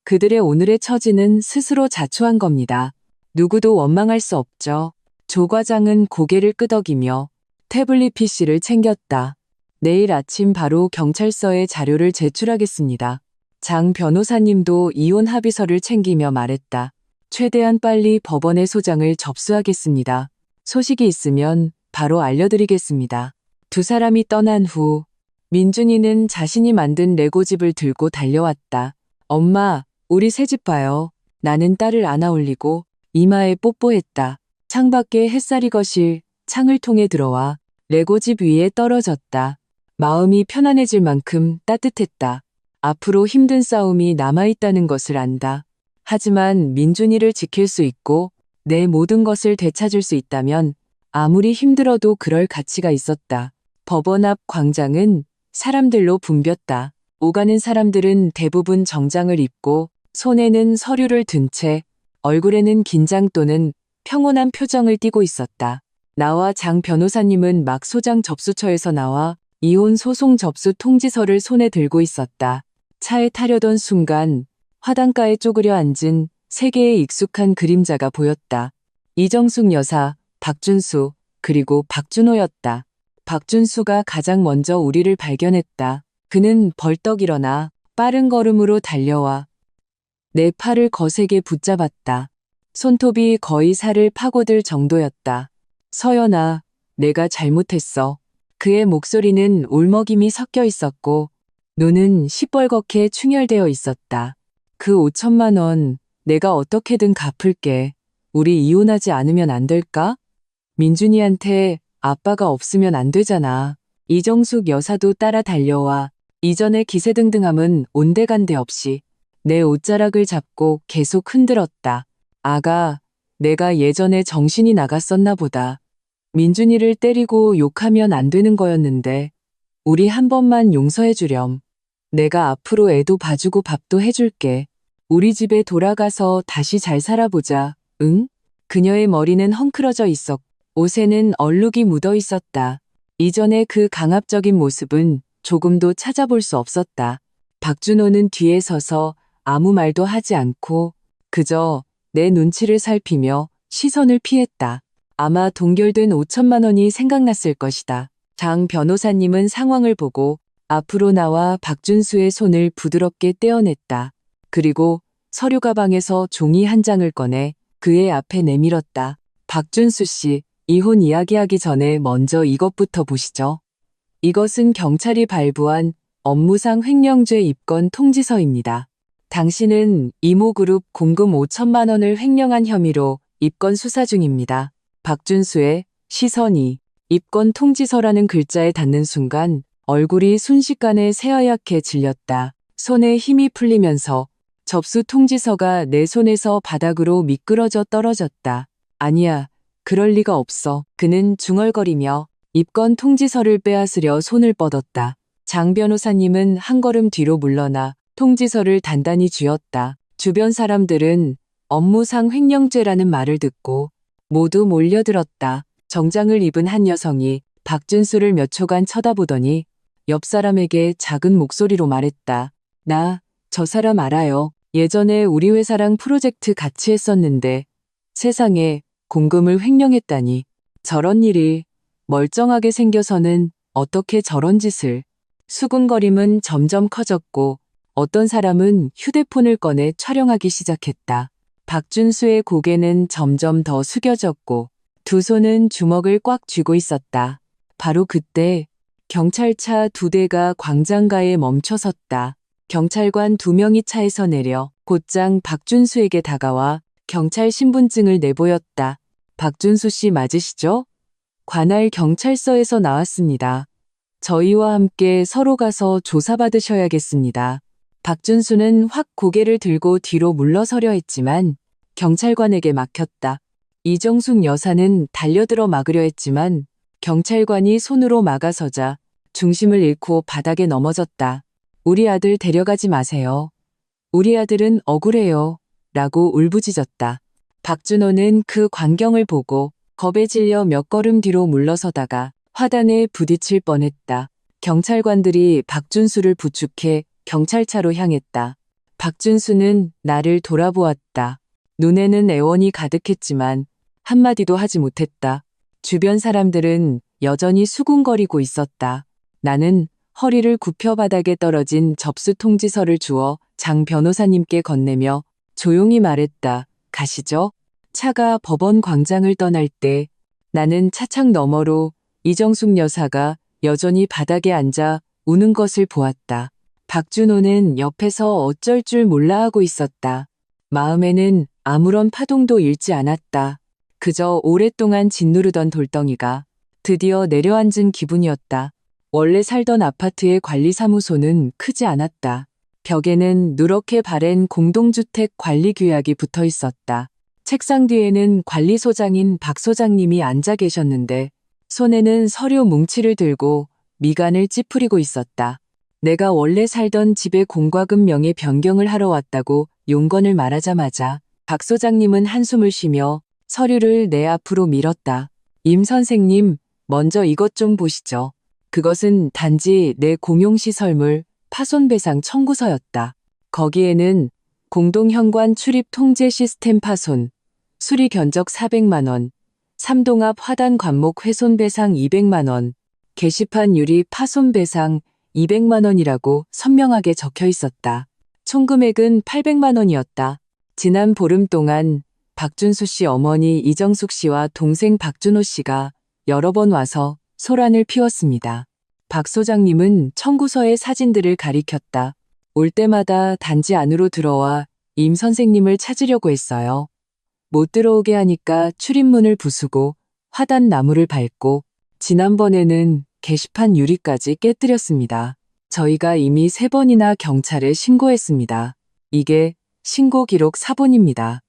그들의 오늘의 처지는 스스로 자초한 겁니다. 누구도 원망할 수 없죠. 조 과장은 고개를 끄덕이며 태블릿 PC를 챙겼다. 내일 아침 바로 경찰서에 자료를 제출하겠습니다. 장 변호사님도 이혼 합의서를 챙기며 말했다. 최대한 빨리 법원의 소장을 접수하겠습니다. 소식이 있으면 바로 알려드리겠습니다. 두 사람이 떠난 후 민준이는 자신이 만든 레고집을 들고 달려왔다. 엄마, 우리 새집 봐요. 나는 딸을 안아 올리고 이마에 뽀뽀했다. 창밖에 햇살이 거실 창을 통해 들어와 레고집 위에 떨어졌다. 마음이 편안해질 만큼 따뜻했다. 앞으로 힘든 싸움이 남아있다는 것을 안다. 하지만 민준이를 지킬 수 있고 내 모든 것을 되찾을 수 있다면 아무리 힘들어도 그럴 가치가 있었다. 법원 앞 광장은 사람들로 붐볐다. 오가는 사람들은 대부분 정장을 입고 손에는 서류를 든 채 얼굴에는 긴장 또는 평온한 표정을 띠고 있었다. 나와 장 변호사님은 막 소장 접수처에서 나와 이혼 소송 접수 통지서를 손에 들고 있었다. 차에 타려던 순간 화단가에 쪼그려 앉은 3개의 익숙한 그림자가 보였다. 이정숙 여사, 박준수, 그리고 박준호였다. 박준수가 가장 먼저 우리를 발견했다. 그는 벌떡 일어나 빠른 걸음으로 달려와 내 팔을 거세게 붙잡았다. 손톱이 거의 살을 파고들 정도였다. 서연아, 내가 잘못했어. 그의 목소리는 울먹임이 섞여 있었고 눈은 시뻘겋게 충혈되어 있었다. 그 5천만 원 내가 어떻게든 갚을게. 우리 이혼하지 않으면 안 될까? 민준이한테 아빠가 없으면 안 되잖아. 이정숙 여사도 따라 달려와 이전의 기세등등함은 온데간데 없이 내 옷자락을 잡고 계속 흔들었다. 아가, 내가 예전에 정신이 나갔었나 보다. 민준이를 때리고 욕하면 안 되는 거였는데 우리 한 번만 용서해 주렴. 내가 앞으로 애도 봐주고 밥도 해줄게. 우리 집에 돌아가서 다시 잘 살아보자. 응? 그녀의 머리는 헝클어져 있었고 옷에는 얼룩이 묻어 있었다. 이전의 그 강압적인 모습은 조금도 찾아볼 수 없었다. 박준호는 뒤에 서서 아무 말도 하지 않고 그저 내 눈치를 살피며 시선을 피했다. 아마 동결된 5천만 원이 생각났을 것이다. 장 변호사님은 상황을 보고 앞으로 나와 박준수의 손을 부드럽게 떼어냈다. 그리고 서류 가방에서 종이 한 장을 꺼내 그의 앞에 내밀었다. 박준수 씨, 이혼 이야기하기 전에 먼저 이것부터 보시죠. 이것은 경찰이 발부한 업무상 횡령죄 입건 통지서입니다. 당신은 이모그룹 공금 5천만 원을 횡령한 혐의로 입건 수사 중입니다. 박준수의 시선이 입건 통지서라는 글자에 닿는 순간 얼굴이 순식간에 새하얗게 질렸다. 손에 힘이 풀리면서 접수 통지서가 내 손에서 바닥으로 미끄러져 떨어졌다. 아니야, 그럴 리가 없어. 그는 중얼거리며 입건 통지서를 빼앗으려 손을 뻗었다. 장 변호사님은 한 걸음 뒤로 물러나 통지서를 단단히 쥐었다. 주변 사람들은 업무상 횡령죄라는 말을 듣고 모두 몰려들었다. 정장을 입은 한 여성이 박준수를 몇 초간 쳐다보더니 옆 사람에게 작은 목소리로 말했다. 나 저 사람 알아요. 예전에 우리 회사랑 프로젝트 같이 했었는데 세상에 공금을 횡령했다니. 저런 일이 멀쩡하게 생겨서는 어떻게 저런 짓을. 수군거림은 점점 커졌고 어떤 사람은 휴대폰을 꺼내 촬영하기 시작했다. 박준수의 고개는 점점 더 숙여졌고 두 손은 주먹을 꽉 쥐고 있었다. 바로 그때 경찰차 2대가 광장가에 멈춰섰다. 경찰관 2명이 차에서 내려 곧장 박준수에게 다가와 경찰 신분증을 내보였다. 박준수 씨 맞으시죠? 관할 경찰서에서 나왔습니다. 저희와 함께 서로 가서 조사받으셔야겠습니다. 박준수는 확 고개를 들고 뒤로 물러서려 했지만 경찰관에게 막혔다. 이정숙 여사는 달려들어 막으려 했지만 경찰관이 손으로 막아서자 중심을 잃고 바닥에 넘어졌다. 우리 아들 데려가지 마세요. 우리 아들은 억울해요. 라고 울부짖었다. 박준호는 그 광경을 보고 겁에 질려 몇 걸음 뒤로 물러서다가 화단에 부딪힐 뻔했다. 경찰관들이 박준수를 부축해 경찰차로 향했다. 박준수는 나를 돌아보았다. 눈에는 애원이 가득했지만 한마디도 하지 못했다. 주변 사람들은 여전히 수군거리고 있었다. 나는 허리를 굽혀 바닥에 떨어진 접수 통지서를 주어 장 변호사님께 건네며 조용히 말했다. 가시죠. 차가 법원 광장을 떠날 때 나는 차창 너머로 이정숙 여사가 여전히 바닥에 앉아 우는 것을 보았다. 박준호는 옆에서 어쩔 줄 몰라 하고 있었다. 마음에는 아무런 파동도 일지 않았다. 그저 오랫동안 짓누르던 돌덩이가 드디어 내려앉은 기분이었다. 원래 살던 아파트의 관리사무소는 크지 않았다. 벽에는 누렇게 바랜 공동주택 관리규약이 붙어 있었다. 책상 뒤에는 관리소장인 박 소장님이 앉아 계셨는데 손에는 서류 뭉치를 들고 미간을 찌푸리고 있었다. 내가 원래 살던 집의 공과금 명의 변경을 하러 왔다고 용건을 말하자마자 박 소장님은 한숨을 쉬며 서류를 내 앞으로 밀었다. 임 선생님, 먼저 이것 좀 보시죠. 그것은 단지 내 공용시설물 파손배상 청구서였다. 거기에는 공동현관 출입 통제 시스템 파손, 수리 견적 400만 원, 삼동합 화단 관목 훼손배상 200만 원, 게시판 유리 파손배상 200만 원이라고 선명하게 적혀 있었다. 총 금액은 800만 원이었다. 지난 보름 동안 박준수 씨 어머니 이정숙 씨와 동생 박준호 씨가 여러 번 와서 소란을 피웠습니다. 박 소장님은 청구서의 사진들을 가리켰다. 올 때마다 단지 안으로 들어와 임 선생님을 찾으려고 했어요. 못 들어오게 하니까 출입문을 부수고 화단 나무를 밟고 지난번에는 게시판 유리까지 깨뜨렸습니다. 저희가 이미 3번이나 경찰에 신고했습니다. 이게 신고 기록 사본입니다.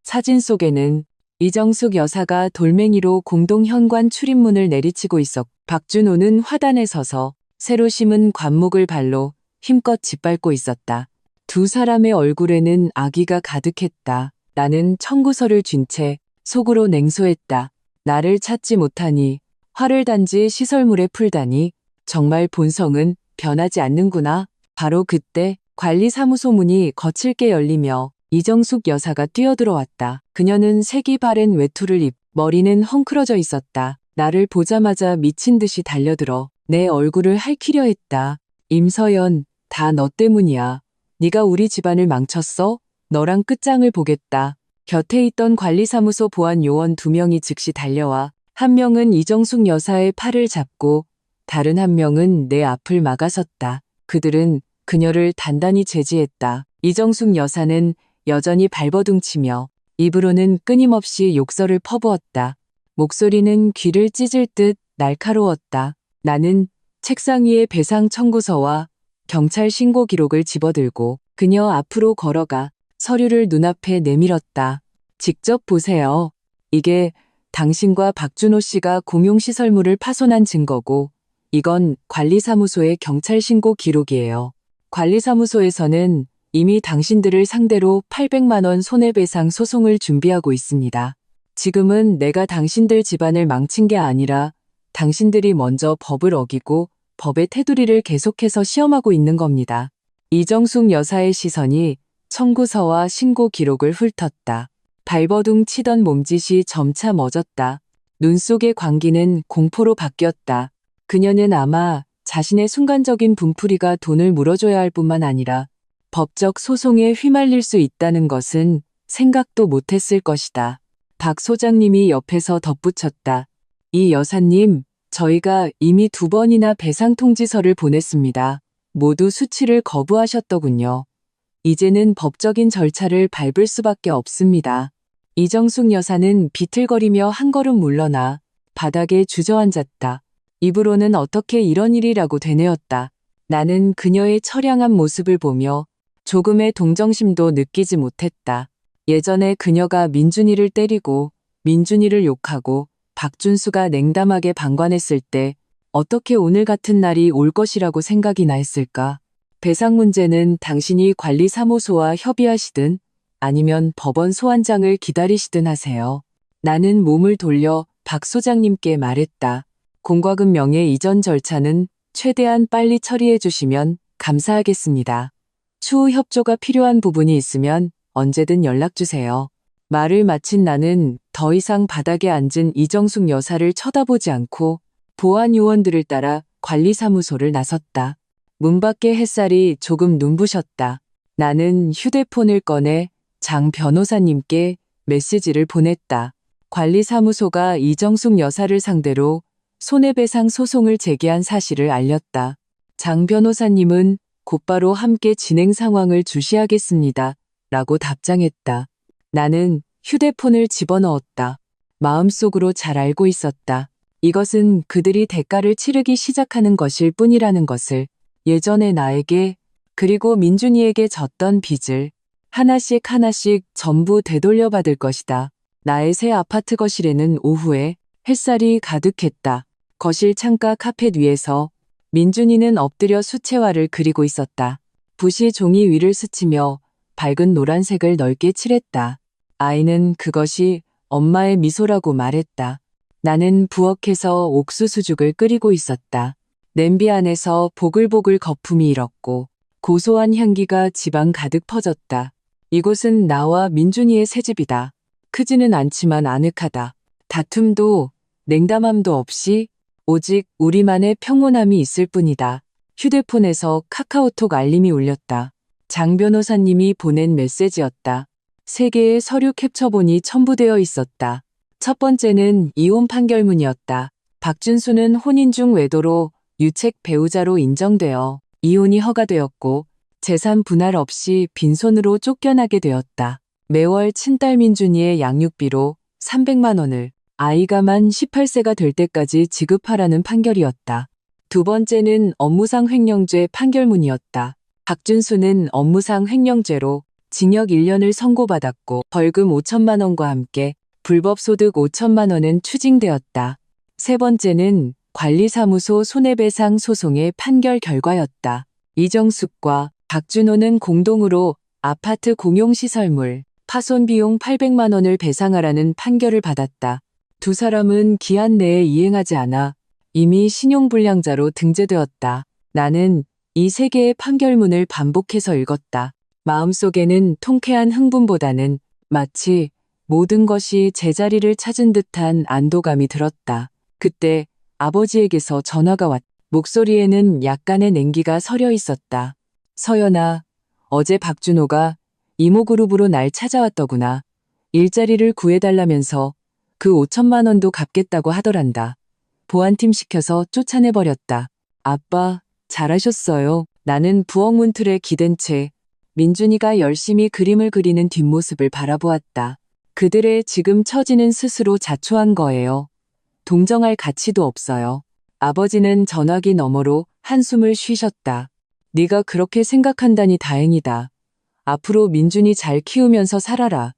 사진 속에는 이정숙 여사가 돌멩이로 공동 현관 출입문을 내리치고 있었고 박준호는 화단에 서서 새로 심은 관목을 발로 힘껏 짓밟고 있었다. 두 사람의 얼굴에는 악의가 가득했다. 나는 청구서를 쥔 채 속으로 냉소했다. 나를 찾지 못하니 화를 단지 시설물에 풀다니 정말 본성은 변하지 않는구나. 바로 그때 관리사무소 문이 거칠게 열리며 이정숙 여사가 뛰어들어왔다. 그녀는 색이 바랜 외투를 입 머리는 헝클어져 있었다. 나를 보자마자 미친 듯이 달려들어 내 얼굴을 핥히려 했다. 임서연, 다 너 때문이야. 네가 우리 집안을 망쳤어? 너랑 끝장을 보겠다. 곁에 있던 관리사무소 보안 요원 2명이 즉시 달려와 한 명은 이정숙 여사의 팔을 잡고 다른 한 명은 내 앞을 막아섰다. 그들은 그녀를 단단히 제지했다. 이정숙 여사는 여전히 발버둥치며 입으로는 끊임없이 욕설을 퍼부었다. 목소리는 귀를 찢을 듯 날카로웠다. 나는 책상 위에 배상 청구서와 경찰 신고 기록을 집어들고 그녀 앞으로 걸어가 서류를 눈앞에 내밀었다. 직접 보세요. 이게 당신과 박준호 씨가 공용시설물을 파손한 증거고 이건 관리사무소의 경찰 신고 기록이에요. 관리사무소에서는 이미 당신들을 상대로 800만 원 손해배상 소송을 준비하고 있습니다. 지금은 내가 당신들 집안을 망친 게 아니라 당신들이 먼저 법을 어기고 법의 테두리를 계속해서 시험하고 있는 겁니다. 이정숙 여사의 시선이 청구서와 신고 기록을 훑었다. 발버둥 치던 몸짓이 점차 멎었다. 눈 속의 광기는 공포로 바뀌었다. 그녀는 아마 자신의 순간적인 분풀이가 돈을 물어줘야 할 뿐만 아니라 법적 소송에 휘말릴 수 있다는 것은 생각도 못했을 것이다. 박 소장님이 옆에서 덧붙였다. 이 여사님, 저희가 이미 2번이나 배상 통지서를 보냈습니다. 모두 수치를 거부하셨더군요. 이제는 법적인 절차를 밟을 수밖에 없습니다. 이정숙 여사는 비틀거리며 한 걸음 물러나 바닥에 주저앉았다. 입으로는 어떻게 이런 일이라고 되뇌었다. 나는 그녀의 처량한 모습을 보며 조금의 동정심도 느끼지 못했다. 예전에 그녀가 민준이를 때리고 민준이를 욕하고 박준수가 냉담하게 방관했을 때 어떻게 오늘 같은 날이 올 것이라고 생각이나 했을까? 배상 문제는 당신이 관리사무소와 협의하시든 아니면 법원 소환장을 기다리시든 하세요. 나는 몸을 돌려 박 소장님께 말했다. 공과금 명예 이전 절차는 최대한 빨리 처리해 주시면 감사하겠습니다. 추후 협조가 필요한 부분이 있으면 언제든 연락 주세요. 말을 마친 나는 더 이상 바닥에 앉은 이정숙 여사를 쳐다보지 않고 보안 요원들을 따라 관리사무소를 나섰다. 문 밖의 햇살이 조금 눈부셨다. 나는 휴대폰을 꺼내 장 변호사님께 메시지를 보냈다. 관리사무소가 이정숙 여사를 상대로 손해배상 소송을 제기한 사실을 알렸다. 장 변호사님은 곧바로 함께 진행 상황을 주시하겠습니다. 라고 답장했다. 나는 휴대폰을 집어넣었다. 마음속으로 잘 알고 있었다. 이것은 그들이 대가를 치르기 시작하는 것일 뿐이라는 것을. 예전에 나에게 그리고 민준이에게 졌던 빚을 하나씩 전부 되돌려 받을 것이다. 나의 새 아파트 거실에는 오후에 햇살이 가득했다. 거실 창가 카펫 위에서 민준이는 엎드려 수채화를 그리고 있었다. 붓이 종이 위를 스치며 밝은 노란색을 넓게 칠했다. 아이는 그것이 엄마의 미소라고 말했다. 나는 부엌에서 옥수수죽을 끓이고 있었다. 냄비 안에서 보글보글 거품이 일었고 고소한 향기가 집안 가득 퍼졌다. 이곳은 나와 민준이의 새집이다. 크지는 않지만 아늑하다. 다툼도 냉담함도 없이 오직 우리만의 평온함이 있을 뿐이다. 휴대폰에서 카카오톡 알림이 울렸다. 장 변호사님이 보낸 메시지였다. 3개의 서류 캡처본이 첨부되어 있었다. 첫 번째는 이혼 판결문이었다. 박준수는 혼인 중 외도로 유책 배우자로 인정되어 이혼이 허가되었고 재산 분할 없이 빈손으로 쫓겨나게 되었다. 매월 친딸 민준이의 양육비로 300만 원을 아이가 만 18세가 될 때까지 지급하라는 판결이었다. 두 번째는 업무상 횡령죄 판결문이었다. 박준수는 업무상 횡령죄로 징역 1년을 선고받았고 벌금 5천만 원과 함께 불법소득 5천만 원은 추징되었다. 세 번째는 관리사무소 손해배상 소송의 판결 결과였다. 이정숙과 박준호는 공동으로 아파트 공용시설물 파손 비용 800만 원을 배상하라는 판결을 받았다. 두 사람은 기한 내에 이행하지 않아 이미 신용불량자로 등재되었다. 나는 이 3개의 판결문을 반복해서 읽었다. 마음속에는 통쾌한 흥분보다는 마치 모든 것이 제자리를 찾은 듯한 안도감이 들었다. 그때 아버지에게서 전화가 왔다. 목소리에는 약간의 냉기가 서려 있었다. 서연아, 어제 박준호가 이모그룹으로 날 찾아왔더구나. 일자리를 구해달라면서 그 5천만 원도 갚겠다고 하더란다. 보안팀 시켜서 쫓아내버렸다. 아빠, 잘하셨어요. 나는 부엌 문틀에 기댄 채 민준이가 열심히 그림을 그리는 뒷모습을 바라보았다. 그들의 지금 처지는 스스로 자초한 거예요. 동정할 가치도 없어요. 아버지는 전화기 너머로 한숨을 쉬셨다. 네가 그렇게 생각한다니 다행이다. 앞으로 민준이 잘 키우면서 살아라.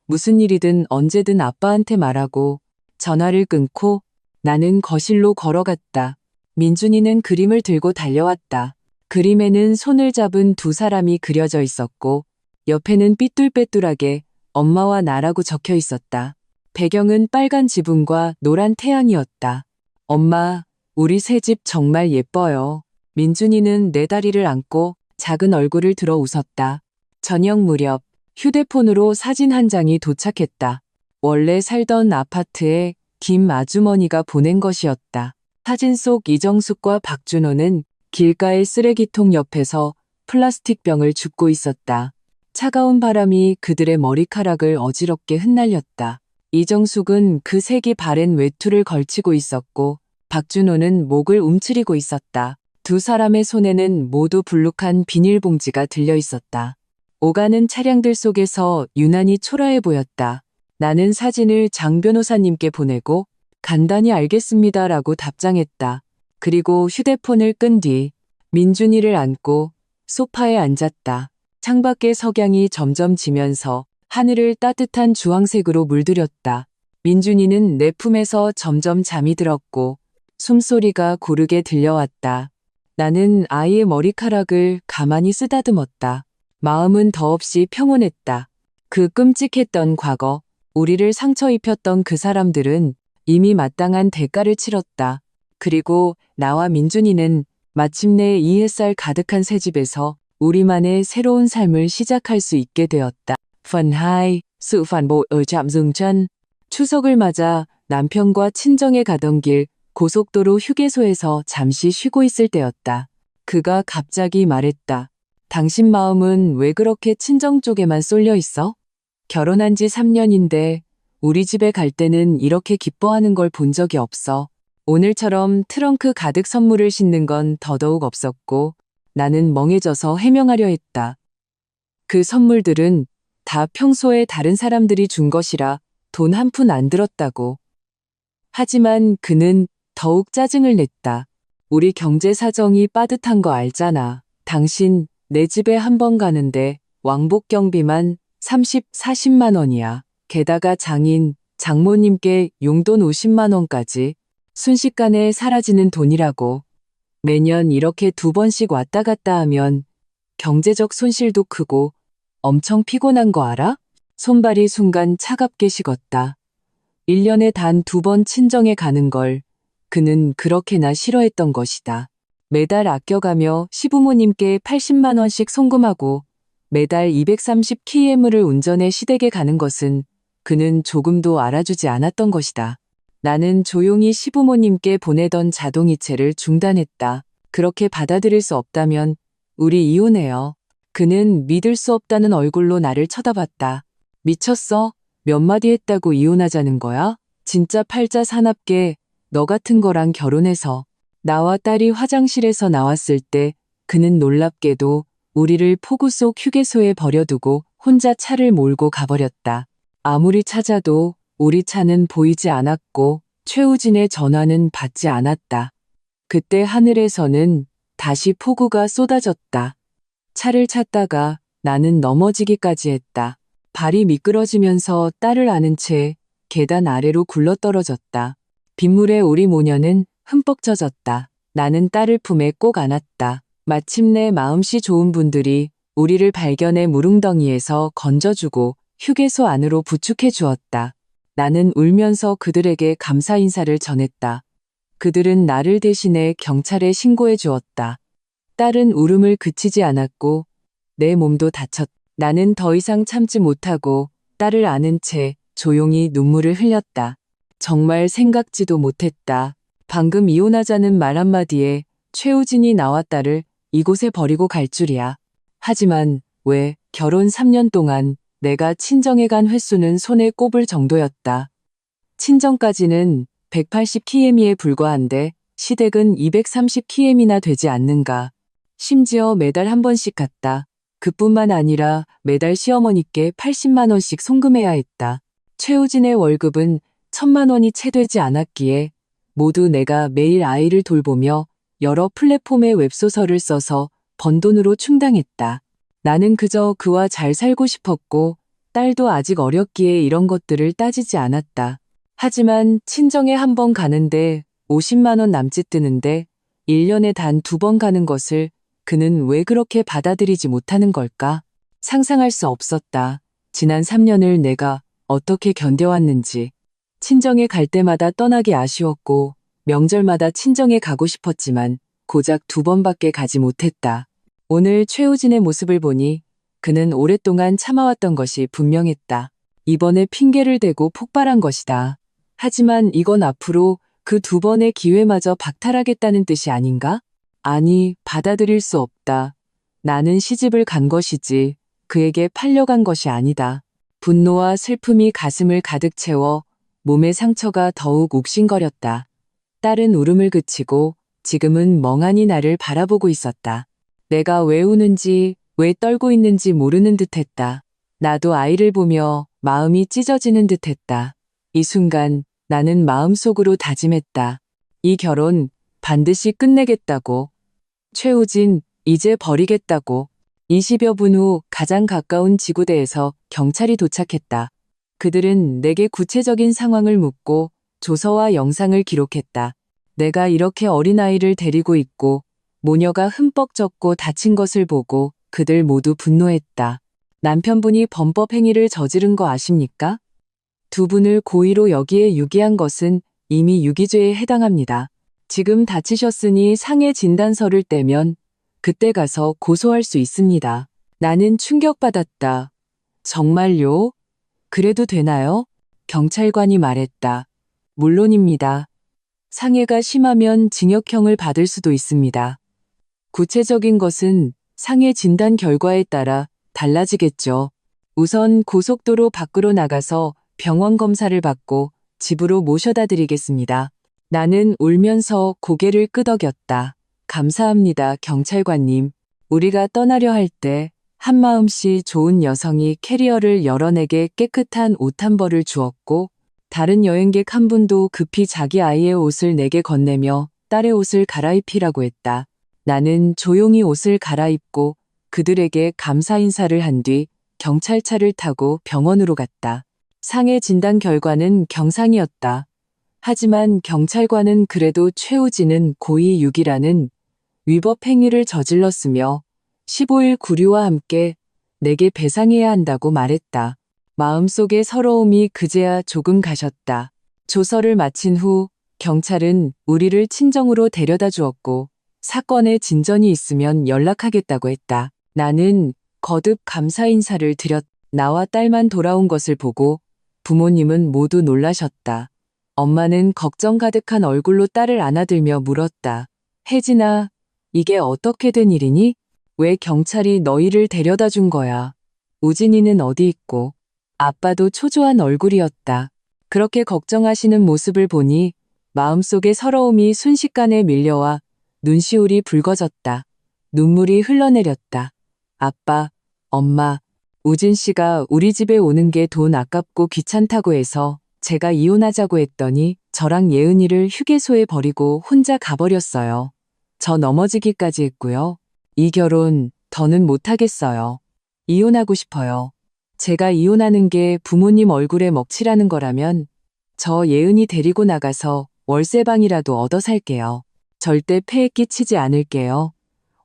무슨 일이든 언제든 아빠한테 말하고 전화를 끊고 나는 거실로 걸어갔다. 민준이는 그림을 들고 달려왔다. 그림에는 손을 잡은 두 사람이 그려져 있었고 옆에는 삐뚤빼뚤하게 엄마와 나라고 적혀 있었다. 배경은 빨간 지붕과 노란 태양이었다. 엄마, 우리 새집 정말 예뻐요. 민준이는 내 다리를 안고 작은 얼굴을 들어 웃었다. 저녁 무렵 휴대폰으로 사진 한 장이 도착했다. 원래 살던 아파트에 김 아주머니가 보낸 것이었다. 사진 속 이정숙과 박준호는 길가의 쓰레기통 옆에서 플라스틱 병을 줍고 있었다. 차가운 바람이 그들의 머리카락을 어지럽게 흩날렸다. 이정숙은 그 색이 바랜 외투를 걸치고 있었고 박준호는 목을 움츠리고 있었다. 두 사람의 손에는 모두 불룩한 비닐봉지가 들려 있었다. 오가는 차량들 속에서 유난히 초라해 보였다. 나는 사진을 장 변호사님께 보내고 간단히 알겠습니다라고 답장했다. 그리고 휴대폰을 끈 뒤 민준이를 안고 소파에 앉았다. 창밖의 석양이 점점 지면서 하늘을 따뜻한 주황색으로 물들였다. 민준이는 내 품에서 점점 잠이 들었고 숨소리가 고르게 들려왔다. 나는 아이의 머리카락을 가만히 쓰다듬었다. 마음은 더없이 평온했다. 그 끔찍했던 과거, 우리를 상처 입혔던 그 사람들은 이미 마땅한 대가를 치렀다. 그리고 나와 민준이는 마침내 이 햇살 가득한 새 집에서 우리만의 새로운 삶을 시작할 수 있게 되었다. Phần 2. sự phản bội ở trạm dừng chân. 추석을 맞아 남편과 친정에 가던 길 고속도로 휴게소에서 잠시 쉬고 있을 때였다. 그가 갑자기 말했다. 당신 마음은 왜 그렇게 친정 쪽에만 쏠려 있어? 결혼한 지 3년인데 우리 집에 갈 때는 이렇게 기뻐하는 걸 본 적이 없어. 오늘처럼 트렁크 가득 선물을 싣는 건 더더욱 없었고 나는 멍해져서 해명하려 했다. 그 선물들은 다 평소에 다른 사람들이 준 것이라 돈 한 푼 안 들었다고. 하지만 그는 더욱 짜증을 냈다. 우리 경제 사정이 빠듯한 거 알잖아. 당신 내 집에 한 번 가는데 왕복 경비만 30, 40만 원이야. 게다가 장인, 장모님께 용돈 50만 원까지 순식간에 사라지는 돈이라고. 매년 이렇게 2번씩 왔다 갔다 하면 경제적 손실도 크고 엄청 피곤한 거 알아? 손발이 순간 차갑게 식었다. 1년에 단 2번 친정에 가는 걸 그는 그렇게나 싫어했던 것이다. 매달 아껴가며 시부모님께 80만 원씩 송금하고 매달 230km를 운전해 시댁에 가는 것은 그는 조금도 알아주지 않았던 것이다. 나는 조용히 시부모님께 보내던 자동이체를 중단했다. 그렇게 받아들일 수 없다면 우리 이혼해요. 그는 믿을 수 없다는 얼굴로 나를 쳐다봤다. 미쳤어? 몇 마디 했다고 이혼하자는 거야? 진짜 팔자 사납게 너 같은 거랑 결혼해서. 나와 딸이 화장실에서 나왔을 때 그는 놀랍게도 우리를 폭우 속 휴게소에 버려두고 혼자 차를 몰고 가버렸다. 아무리 찾아도 우리 차는 보이지 않았고 최우진의 전화는 받지 않았다. 그때 하늘에서는 다시 폭우가 쏟아졌다. 차를 찾다가 나는 넘어지기까지 했다. 발이 미끄러지면서 딸을 안은 채 계단 아래로 굴러떨어졌다. 빗물에 우리 모녀는 흠뻑 젖었다. 나는 딸을 품에 꼭 안았다. 마침내 마음씨 좋은 분들이 우리를 발견해 무릉덩이에서 건져주고 휴게소 안으로 부축해 주었다. 나는 울면서 그들에게 감사 인사를 전했다. 그들은 나를 대신해 경찰에 신고해 주었다. 딸은 울음을 그치지 않았고 내 몸도 다쳤다. 나는 더 이상 참지 못하고 딸을 안은 채 조용히 눈물을 흘렸다. 정말 생각지도 못했다. 방금 이혼하자는 말 한마디에 최우진이 나와 딸을 이곳에 버리고 갈 줄이야. 하지만 왜 결혼 3년 동안 내가 친정에 간 횟수는 손에 꼽을 정도였다. 친정까지는 180km에 불과한데 시댁은 230km나 되지 않는가. 심지어 매달 한 번씩 갔다. 그뿐만 아니라 매달 시어머니께 80만 원씩 송금해야 했다. 최우진의 월급은 1,000만 원이 채 되지 않았기에 모두 내가 매일 아이를 돌보며 여러 플랫폼의 웹소설을 써서 번 돈으로 충당했다. 나는 그저 그와 잘 살고 싶었고 딸도 아직 어렸기에 이런 것들을 따지지 않았다. 하지만 친정에 한 번 가는데 50만 원 남짓 드는데 1년에 단 2번 가는 것을 그는 왜 그렇게 받아들이지 못하는 걸까? 상상할 수 없었다. 지난 3년을 내가 어떻게 견뎌왔는지. 친정에 갈 때마다 떠나기 아쉬웠고 명절마다 친정에 가고 싶었지만 고작 2번밖에 가지 못했다. 오늘 최우진의 모습을 보니 그는 오랫동안 참아왔던 것이 분명했다. 이번에 핑계를 대고 폭발한 것이다. 하지만 이건 앞으로 그 2번의 기회마저 박탈하겠다는 뜻이 아닌가? 아니, 받아들일 수 없다. 나는 시집을 간 것이지 그에게 팔려간 것이 아니다. 분노와 슬픔이 가슴을 가득 채워 몸의 상처가 더욱 욱신거렸다. 딸은 울음을 그치고 지금은 멍하니 나를 바라보고 있었다. 내가 왜 우는지, 왜 떨고 있는지 모르는 듯했다. 나도 아이를 보며 마음이 찢어지는 듯했다. 이 순간 나는 마음속으로 다짐했다. 이 결혼 반드시 끝내겠다고. 최우진, 이제 버리겠다고. 20여 분 후 가장 가까운 지구대에서 경찰이 도착했다. 그들은 내게 구체적인 상황을 묻고 조서와 영상을 기록했다. 내가 이렇게 어린아이를 데리고 있고 모녀가 흠뻑 젖고 다친 것을 보고 그들 모두 분노했다. 남편분이 범법 행위를 저지른 거 아십니까? 두 분을 고의로 여기에 유기한 것은 이미 유기죄에 해당합니다. 지금 다치셨으니 상해 진단서를 떼면 그때 가서 고소할 수 있습니다. 나는 충격받았다. 정말요? 그래도 되나요? 경찰관이 말했다. 물론입니다. 상해가 심하면 징역형을 받을 수도 있습니다. 구체적인 것은 상해 진단 결과에 따라 달라지겠죠. 우선 고속도로 밖으로 나가서 병원 검사를 받고 집으로 모셔다 드리겠습니다. 나는 울면서 고개를 끄덕였다. 감사합니다, 경찰관님. 우리가 떠나려 할 때 한마음씨 좋은 여성이 캐리어를 열어 내게 깨끗한 옷 한 벌을 주었고 다른 여행객 한 분도 급히 자기 아이의 옷을 내게 건네며 딸의 옷을 갈아입히라고 했다. 나는 조용히 옷을 갈아입고 그들에게 감사 인사를 한 뒤 경찰차를 타고 병원으로 갔다. 상해 진단 결과는 경상이었다. 하지만 경찰관은 그래도 최우진은 고의 유기라는 위법 행위를 저질렀으며 15일 구류와 함께 내게 배상해야 한다고 말했다. 마음속의 서러움이 그제야 조금 가셨다. 조서를 마친 후 경찰은 우리를 친정으로 데려다 주었고 사건에 진전이 있으면 연락하겠다고 했다. 나는 거듭 감사 인사를 드렸. 나와 딸만 돌아온 것을 보고 부모님은 모두 놀라셨다. 엄마는 걱정 가득한 얼굴로 딸을 안아들며 물었다. 혜진아, 이게 어떻게 된 일이니? 왜 경찰이 너희를 데려다 준 거야? 우진이는 어디 있고? 아빠도 초조한 얼굴이었다. 그렇게 걱정하시는 모습을 보니 마음속의 서러움이 순식간에 밀려와 눈시울이 붉어졌다. 눈물이 흘러내렸다. 아빠, 엄마, 우진 씨가 우리 집에 오는 게 돈 아깝고 귀찮다고 해서 제가 이혼하자고 했더니 저랑 예은이를 휴게소에 버리고 혼자 가버렸어요. 저 넘어지기까지 했고요. 이 결혼 더는 못하겠어요. 이혼하고 싶어요. 제가 이혼하는 게 부모님 얼굴에 먹칠하는 거라면 저 예은이 데리고 나가서 월세방이라도 얻어 살게요. 절대 폐해 끼치지 않을게요.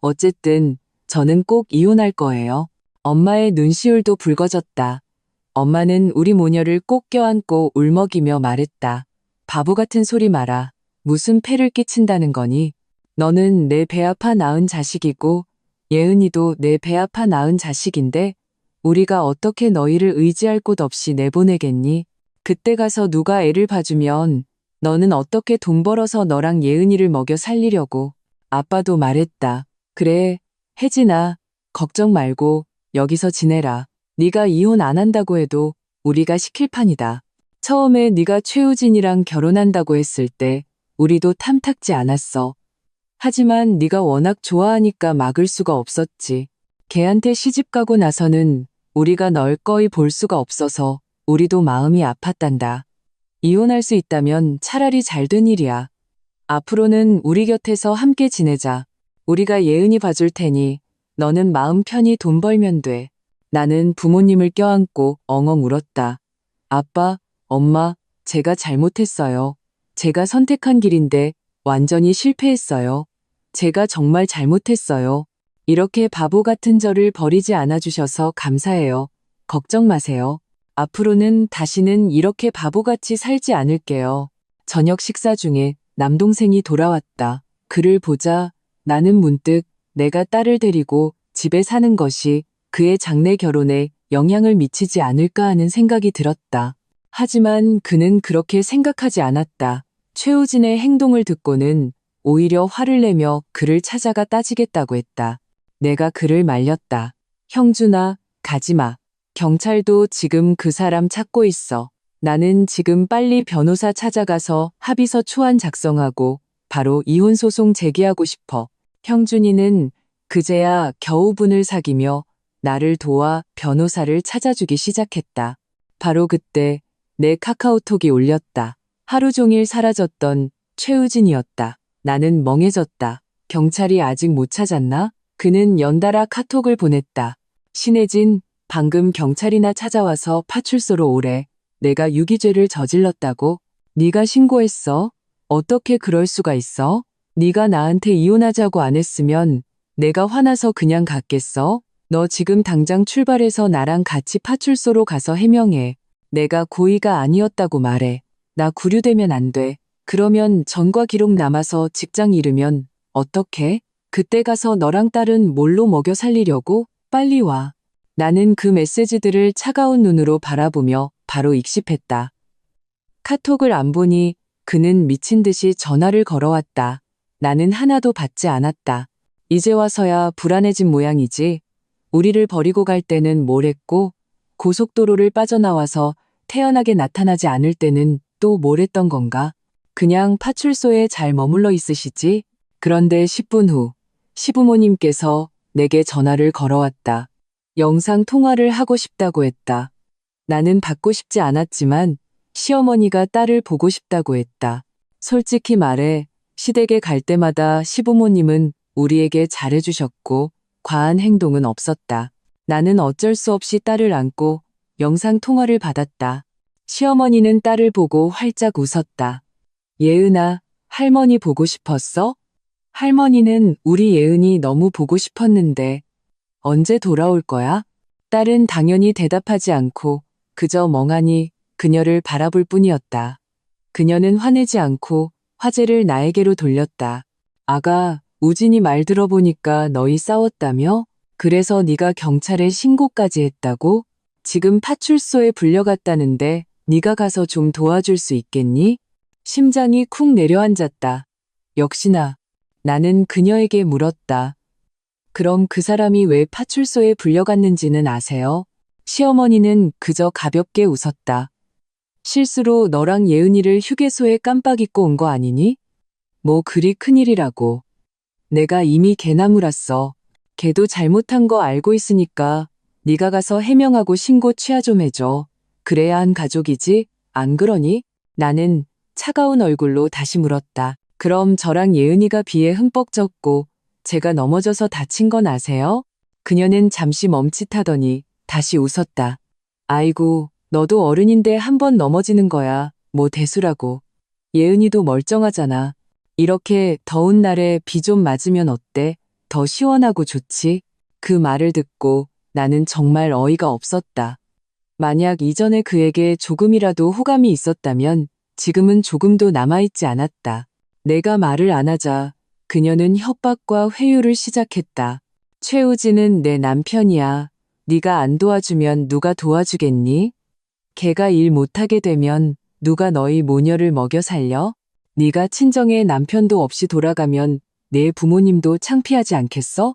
어쨌든 저는 꼭 이혼할 거예요. 엄마의 눈시울도 붉어졌다. 엄마는 우리 모녀를 꼭 껴안고 울먹이며 말했다. 바보 같은 소리 마라. 무슨 폐를 끼친다는 거니? 너는 내 배 아파 낳은 자식이고 예은이도 내 배 아파 낳은 자식인데 우리가 어떻게 너희를 의지할 곳 없이 내보내겠니? 그때 가서 누가 애를 봐주면 너는 어떻게 돈 벌어서 너랑 예은이를 먹여 살리려고. 아빠도 말했다. 그래, 혜진아, 걱정 말고 여기서 지내라. 네가 이혼 안 한다고 해도 우리가 시킬 판이다. 처음에 네가 최우진이랑 결혼한다고 했을 때 우리도 탐탁지 않았어. 하지만 네가 워낙 좋아하니까 막을 수가 없었지. 걔한테 시집가고 나서는 우리가 널 거의 볼 수가 없어서 우리도 마음이 아팠단다. 이혼할 수 있다면 차라리 잘된 일이야. 앞으로는 우리 곁에서 함께 지내자. 우리가 예은이 봐줄 테니 너는 마음 편히 돈 벌면 돼. 나는 부모님을 껴안고 엉엉 울었다. 아빠, 엄마, 제가 잘못했어요. 제가 선택한 길인데 완전히 실패했어요. 제가 정말 잘못했어요. 이렇게 바보 같은 저를 버리지 않아 주셔서 감사해요. 걱정 마세요. 앞으로는 다시는 이렇게 바보같이 살지 않을게요. 저녁 식사 중에 남동생이 돌아왔다. 그를 보자 나는 문득 내가 딸을 데리고 집에 사는 것이 그의 장래 결혼에 영향을 미치지 않을까 하는 생각이 들었다. 하지만 그는 그렇게 생각하지 않았다. 최우진의 행동을 듣고는 오히려 화를 내며 그를 찾아가 따지겠다고 했다. 내가 그를 말렸다. 형준아, 가지마. 경찰도 지금 그 사람 찾고 있어. 나는 지금 빨리 변호사 찾아가서 합의서 초안 작성하고 바로 이혼 소송 제기하고 싶어. 형준이는 그제야 겨우 분을 사귀며 나를 도와 변호사를 찾아주기 시작했다. 바로 그때 내 카카오톡이 울렸다. 하루 종일 사라졌던 최우진이었다. 나는 멍해졌다. 경찰이 아직 못 찾았나? 그는 연달아 카톡을 보냈다. 신혜진, 방금 경찰이나 찾아와서 파출소로 오래. 내가 유기죄를 저질렀다고? 네가 신고했어? 어떻게 그럴 수가 있어? 네가 나한테 이혼하자고 안 했으면 내가 화나서 그냥 갔겠어? 너 지금 당장 출발해서 나랑 같이 파출소로 가서 해명해. 내가 고의가 아니었다고 말해. 나 구류되면 안 돼. 그러면 전과 기록 남아서 직장 잃으면 어떡해? 그때 가서 너랑 딸은 뭘로 먹여 살리려고? 빨리 와. 나는 그 메시지들을 차가운 눈으로 바라보며 바로 익십했다. 카톡을 안 보니 그는 미친 듯이 전화를 걸어왔다. 나는 하나도 받지 않았다. 이제 와서야 불안해진 모양이지. 우리를 버리고 갈 때는 뭘 했고, 고속도로를 빠져나와서 태연하게 나타나지 않을 때는 또 뭘 했던 건가? 그냥 파출소에 잘 머물러 있으시지? 그런데 10분 후, 시부모님께서 내게 전화를 걸어왔다. 영상 통화를 하고 싶다고 했다. 나는 받고 싶지 않았지만 시어머니가 딸을 보고 싶다고 했다. 솔직히 말해 시댁에 갈 때마다 시부모님은 우리에게 잘해주셨고 과한 행동은 없었다. 나는 어쩔 수 없이 딸을 안고 영상 통화를 받았다. 시어머니는 딸을 보고 활짝 웃었다. 예은아, 할머니 보고 싶었어? 할머니는 우리 예은이 너무 보고 싶었는데 언제 돌아올 거야? 딸은 당연히 대답하지 않고 그저 멍하니 그녀를 바라볼 뿐이었다. 그녀는 화내지 않고 화제를 나에게로 돌렸다. 아가, 우진이 말 들어보니까 너희 싸웠다며? 그래서 네가 경찰에 신고까지 했다고? 지금 파출소에 불려갔다는데 네가 가서 좀 도와줄 수 있겠니? 심장이 쿵 내려앉았다. 역시나 나는 그녀에게 물었다. 그럼 그 사람이 왜 파출소에 불려갔는지는 아세요? 시어머니는 그저 가볍게 웃었다. 실수로 너랑 예은이를 휴게소에 깜빡 잊고 온 거 아니니? 뭐 그리 큰일이라고. 내가 이미 개나 물었어. 걔도 잘못한 거 알고 있으니까 네가 가서 해명하고 신고 취하 좀 해줘. 그래야 한 가족이지? 안 그러니? 나는 차가운 얼굴로 다시 물었다. 그럼 저랑 예은이가 비에 흠뻑 젖고 제가 넘어져서 다친 건 아세요? 그녀는 잠시 멈칫하더니 다시 웃었다. 아이고, 너도 어른인데 한 번 넘어지는 거야. 뭐 대수라고. 예은이도 멀쩡하잖아. 이렇게 더운 날에 비 좀 맞으면 어때? 더 시원하고 좋지? 그 말을 듣고 나는 정말 어이가 없었다. 만약 이전에 그에게 조금이라도 호감이 있었다면 지금은 조금도 남아있지 않았다. 내가 말을 안 하자 그녀는 협박과 회유를 시작했다. 최우진은 내 남편이야. 네가 안 도와주면 누가 도와주겠니? 걔가 일 못하게 되면 누가 너희 모녀를 먹여 살려? 네가 친정에 남편도 없이 돌아가면 내 부모님도 창피하지 않겠어?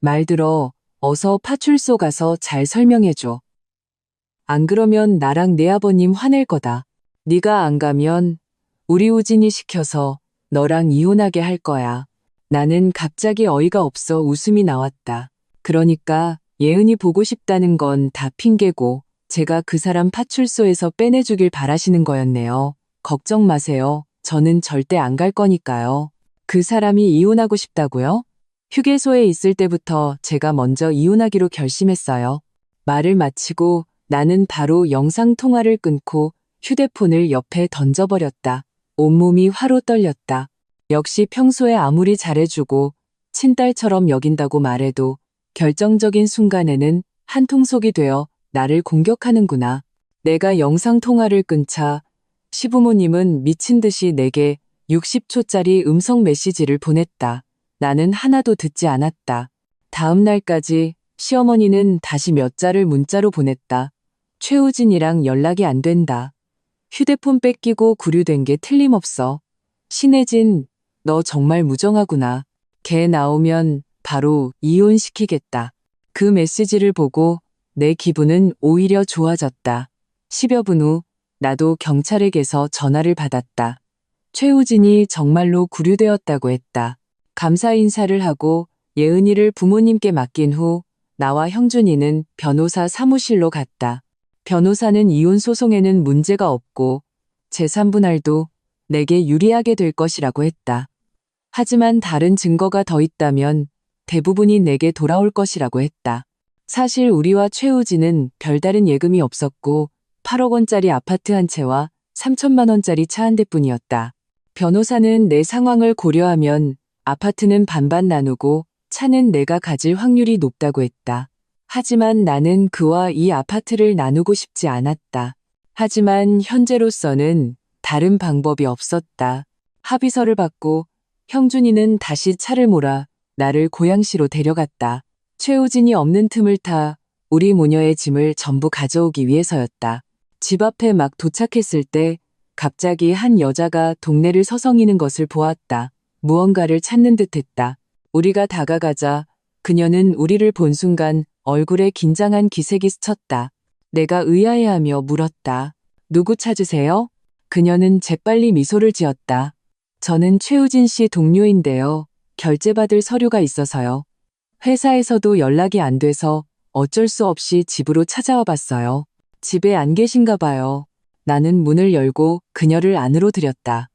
말 들어 어서 파출소 가서 잘 설명해줘. 안 그러면 나랑 내 아버님 화낼 거다. 네가 안 가면 우리 우진이 시켜서 너랑 이혼하게 할 거야. 나는 갑자기 어이가 없어 웃음이 나왔다. 그러니까 예은이 보고 싶다는 건 다 핑계고 제가 그 사람 파출소에서 빼내주길 바라시는 거였네요. 걱정 마세요. 저는 절대 안 갈 거니까요. 그 사람이 이혼하고 싶다고요? 휴게소에 있을 때부터 제가 먼저 이혼하기로 결심했어요. 말을 마치고 나는 바로 영상 통화를 끊고 휴대폰을 옆에 던져버렸다. 온몸이 화로 떨렸다. 역시 평소에 아무리 잘해주고 친딸처럼 여긴다고 말해도 결정적인 순간에는 한통속이 되어 나를 공격하는구나. 내가 영상 통화를 끊자 시부모님은 미친 듯이 내게 60초짜리 음성 메시지를 보냈다. 나는 하나도 듣지 않았다. 다음 날까지 시어머니는 다시 몇 자를 문자로 보냈다. 최우진이랑 연락이 안 된다. 휴대폰 뺏기고 구류된 게 틀림없어. 신혜진, 너 정말 무정하구나. 걔 나오면 바로 이혼시키겠다. 그 메시지를 보고 내 기분은 오히려 좋아졌다. 10여 분 후 나도 경찰에게서 전화를 받았다. 최우진이 정말로 구류되었다고 했다. 감사 인사를 하고 예은이를 부모님께 맡긴 후 나와 형준이는 변호사 사무실로 갔다. 변호사는 이혼 소송에는 문제가 없고 재산분할도 내게 유리하게 될 것이라고 했다. 하지만 다른 증거가 더 있다면 대부분이 내게 돌아올 것이라고 했다. 사실 우리와 최우진은 별다른 예금이 없었고 8억 원짜리 아파트 한 채와 3천만 원짜리 차 한 대뿐이었다. 변호사는 내 상황을 고려하면 아파트는 반반 나누고 차는 내가 가질 확률이 높다고 했다. 하지만 나는 그와 이 아파트를 나누고 싶지 않았다. 하지만 현재로서는 다른 방법이 없었다. 합의서를 받고 형준이는 다시 차를 몰아 나를 고양시로 데려갔다. 최우진이 없는 틈을 타 우리 모녀의 짐을 전부 가져오기 위해서였다. 집 앞에 막 도착했을 때 갑자기 한 여자가 동네를 서성이는 것을 보았다. 무언가를 찾는 듯했다. 우리가 다가가자 그녀는 우리를 본 순간 얼굴에 긴장한 기색이 스쳤다. 내가 의아해하며 물었다. 누구 찾으세요? 그녀는 재빨리 미소를 지었다. 저는 최우진 씨 동료인데요. 결제받을 서류가 있어서요. 회사에서도 연락이 안 돼서 어쩔 수 없이 집으로 찾아와 봤어요. 집에 안 계신가 봐요. 나는 문을 열고 그녀를 안으로 들였다.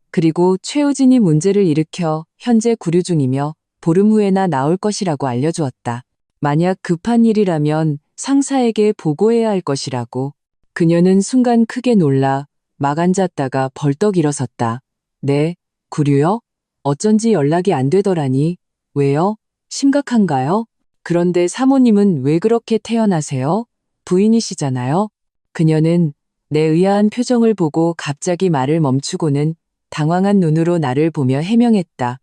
그리고 최우진이 문제를 일으켜 현재 구류 중이며 보름 후에나 나올 것이라고 알려주었다. 만약 급한 일이라면 상사에게 보고해야 할 것이라고. 그녀는 순간 크게 놀라 막 앉았다가 벌떡 일어섰다. 네, 구류요? 어쩐지 연락이 안 되더라니. 왜요? 심각한가요? 그런데 사모님은 왜 그렇게 태어나세요? 부인이시잖아요. 그녀는 내 의아한 표정을 보고 갑자기 말을 멈추고는 당황한 눈으로 나를 보며 해명했다.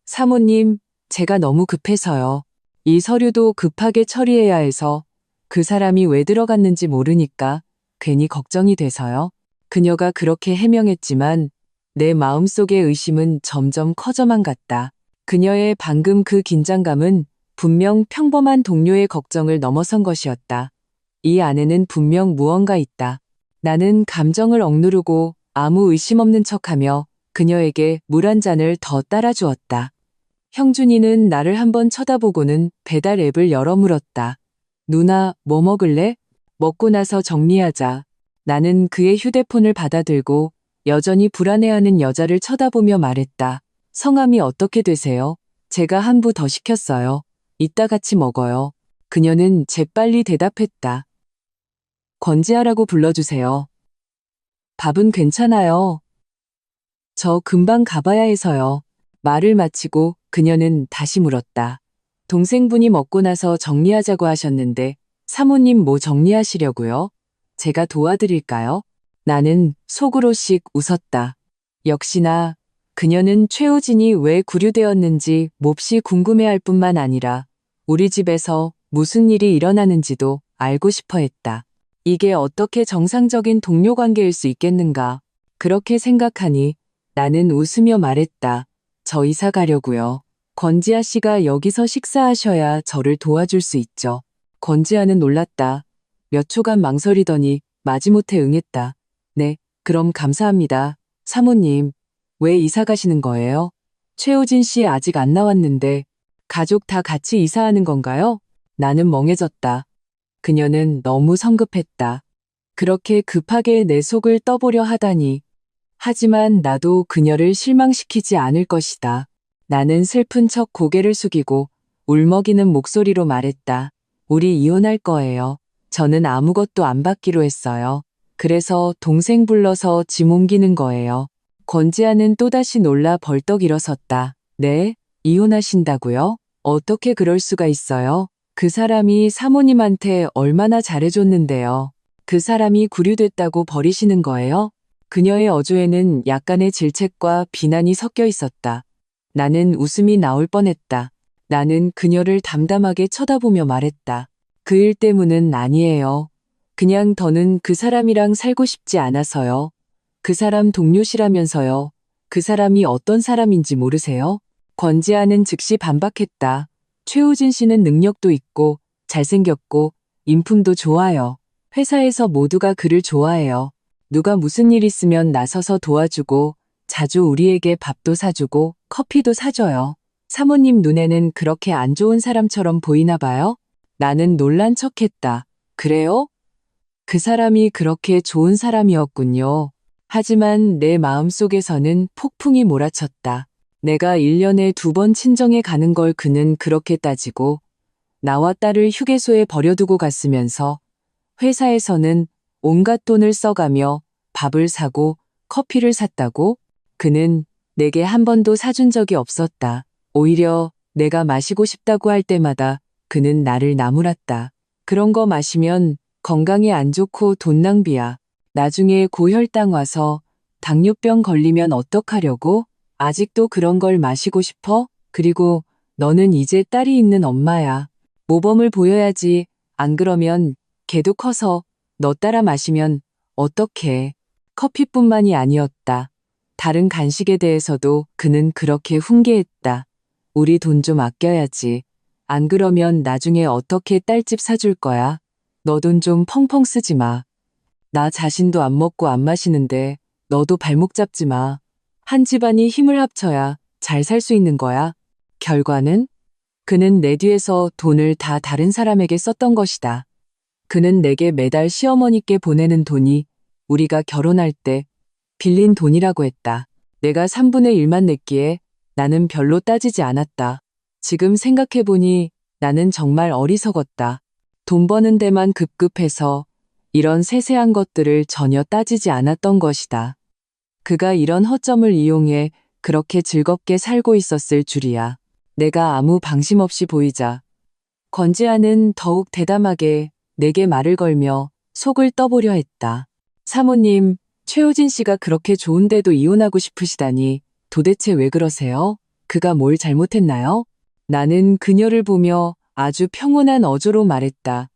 사모님, 제가 너무 급해서요. 이 서류도 급하게 처리해야 해서 그 사람이 왜 들어갔는지 모르니까 괜히 걱정이 돼서요. 그녀가 그렇게 해명했지만 내 마음속의 의심은 점점 커져만 갔다. 그녀의 방금 그 긴장감은 분명 평범한 동료의 걱정을 넘어선 것이었다. 이 안에는 분명 무언가 있다. 나는 감정을 억누르고 아무 의심 없는 척하며 그녀에게 물 한 잔을 더 따라주었다. 형준이는 나를 한번 쳐다보고는 배달 앱을 열어 물었다. 누나, 뭐 먹을래? 먹고 나서 정리하자. 나는 그의 휴대폰을 받아들고 여전히 불안해하는 여자를 쳐다보며 말했다. 성함이 어떻게 되세요? 제가 한 부 더 시켰어요. 이따 같이 먹어요. 그녀는 재빨리 대답했다. 권지아라고 불러주세요. 밥은 괜찮아요. 저 금방 가봐야 해서요. 말을 마치고 그녀는 다시 물었다. 동생분이 먹고 나서 정리하자고 하셨는데 사모님 뭐 정리하시려고요? 제가 도와드릴까요? 나는 속으로씩 웃었다. 역시나 그녀는 최우진이 왜 구류되었는지 몹시 궁금해할 뿐만 아니라 우리 집에서 무슨 일이 일어나는지도 알고 싶어 했다. 이게 어떻게 정상적인 동료 관계일 수 있겠는가. 그렇게 생각하니 나는 웃으며 말했다. 저 이사 가려고요. 권지아 씨가 여기서 식사하셔야 저를 도와줄 수 있죠. 권지아는 놀랐다. 몇 초간 망설이더니 마지못해 응했다. 네, 그럼 감사합니다. 사모님, 왜 이사 가시는 거예요? 최우진 씨 아직 안 나왔는데 가족 다 같이 이사하는 건가요? 나는 멍해졌다. 그녀는 너무 성급했다. 그렇게 급하게 내 속을 떠보려 하다니. 하지만 나도 그녀를 실망시키지 않을 것이다. 나는 슬픈 척 고개를 숙이고 울먹이는 목소리로 말했다. 우리 이혼할 거예요. 저는 아무것도 안 받기로 했어요. 그래서 동생 불러서 짐 옮기는 거예요. 권지아는 또다시 놀라 벌떡 일어섰다. 네? 이혼하신다고요? 어떻게 그럴 수가 있어요? 그 사람이 사모님한테 얼마나 잘해줬는데요. 그 사람이 구류됐다고 버리시는 거예요? 그녀의 어조에는 약간의 질책과 비난이 섞여 있었다. 나는 웃음이 나올 뻔했다. 나는 그녀를 담담하게 쳐다보며 말했다. 그 일 때문은 아니에요. 그냥 더는 그 사람이랑 살고 싶지 않아서요. 그 사람 동료시라면서요. 그 사람이 어떤 사람인지 모르세요? 권지아는 즉시 반박했다. 최우진 씨는 능력도 있고 잘생겼고 인품도 좋아요. 회사에서 모두가 그를 좋아해요. 누가 무슨 일 있으면 나서서 도와주고 자주 우리에게 밥도 사주고 커피도 사줘요. 사모님 눈에는 그렇게 안 좋은 사람처럼 보이나 봐요? 나는 놀란 척했다. 그래요? 그 사람이 그렇게 좋은 사람이었군요. 하지만 내 마음속에서는 폭풍이 몰아쳤다. 내가 1년에 2번 친정에 가는 걸 그는 그렇게 따지고 나와 딸을 휴게소에 버려두고 갔으면서 회사에서는 온갖 돈을 써가며 밥을 사고 커피를 샀다고? 그는 내게 한 번도 사준 적이 없었다. 오히려 내가 마시고 싶다고 할 때마다 그는 나를 나무랐다. 그런 거 마시면 건강에 안 좋고 돈 낭비야. 나중에 고혈당 와서 당뇨병 걸리면 어떡하려고? 아직도 그런 걸 마시고 싶어? 그리고 너는 이제 딸이 있는 엄마야. 모범을 보여야지. 안 그러면 걔도 커서 너 따라 마시면 어떡해. 커피뿐만이 아니었다. 다른 간식에 대해서도 그는 그렇게 훈계했다. 우리 돈 좀 아껴야지. 안 그러면 나중에 어떻게 딸집 사줄 거야? 너 돈 좀 펑펑 쓰지 마. 나 자신도 안 먹고 안 마시는데 너도 발목 잡지 마. 한 집안이 힘을 합쳐야 잘 살 수 있는 거야. 결과는? 그는 내 뒤에서 돈을 다 다른 사람에게 썼던 것이다. 그는 내게 매달 시어머니께 보내는 돈이 우리가 결혼할 때 빌린 돈이라고 했다. 내가 3분의 1만 냈기에 나는 별로 따지지 않았다. 지금 생각해보니 나는 정말 어리석었다. 돈 버는 데만 급급해서 이런 세세한 것들을 전혀 따지지 않았던 것이다. 그가 이런 허점을 이용해 그렇게 즐겁게 살고 있었을 줄이야. 내가 아무 방심 없이 보이자 권지아는 더욱 대담하게 내게 말을 걸며 속을 떠보려 했다. 사모님, 최우진 씨가 그렇게 좋은데도 이혼하고 싶으시다니 도대체 왜 그러세요? 그가 뭘 잘못했나요? 나는 그녀를 보며 아주 평온한 어조로 말했다.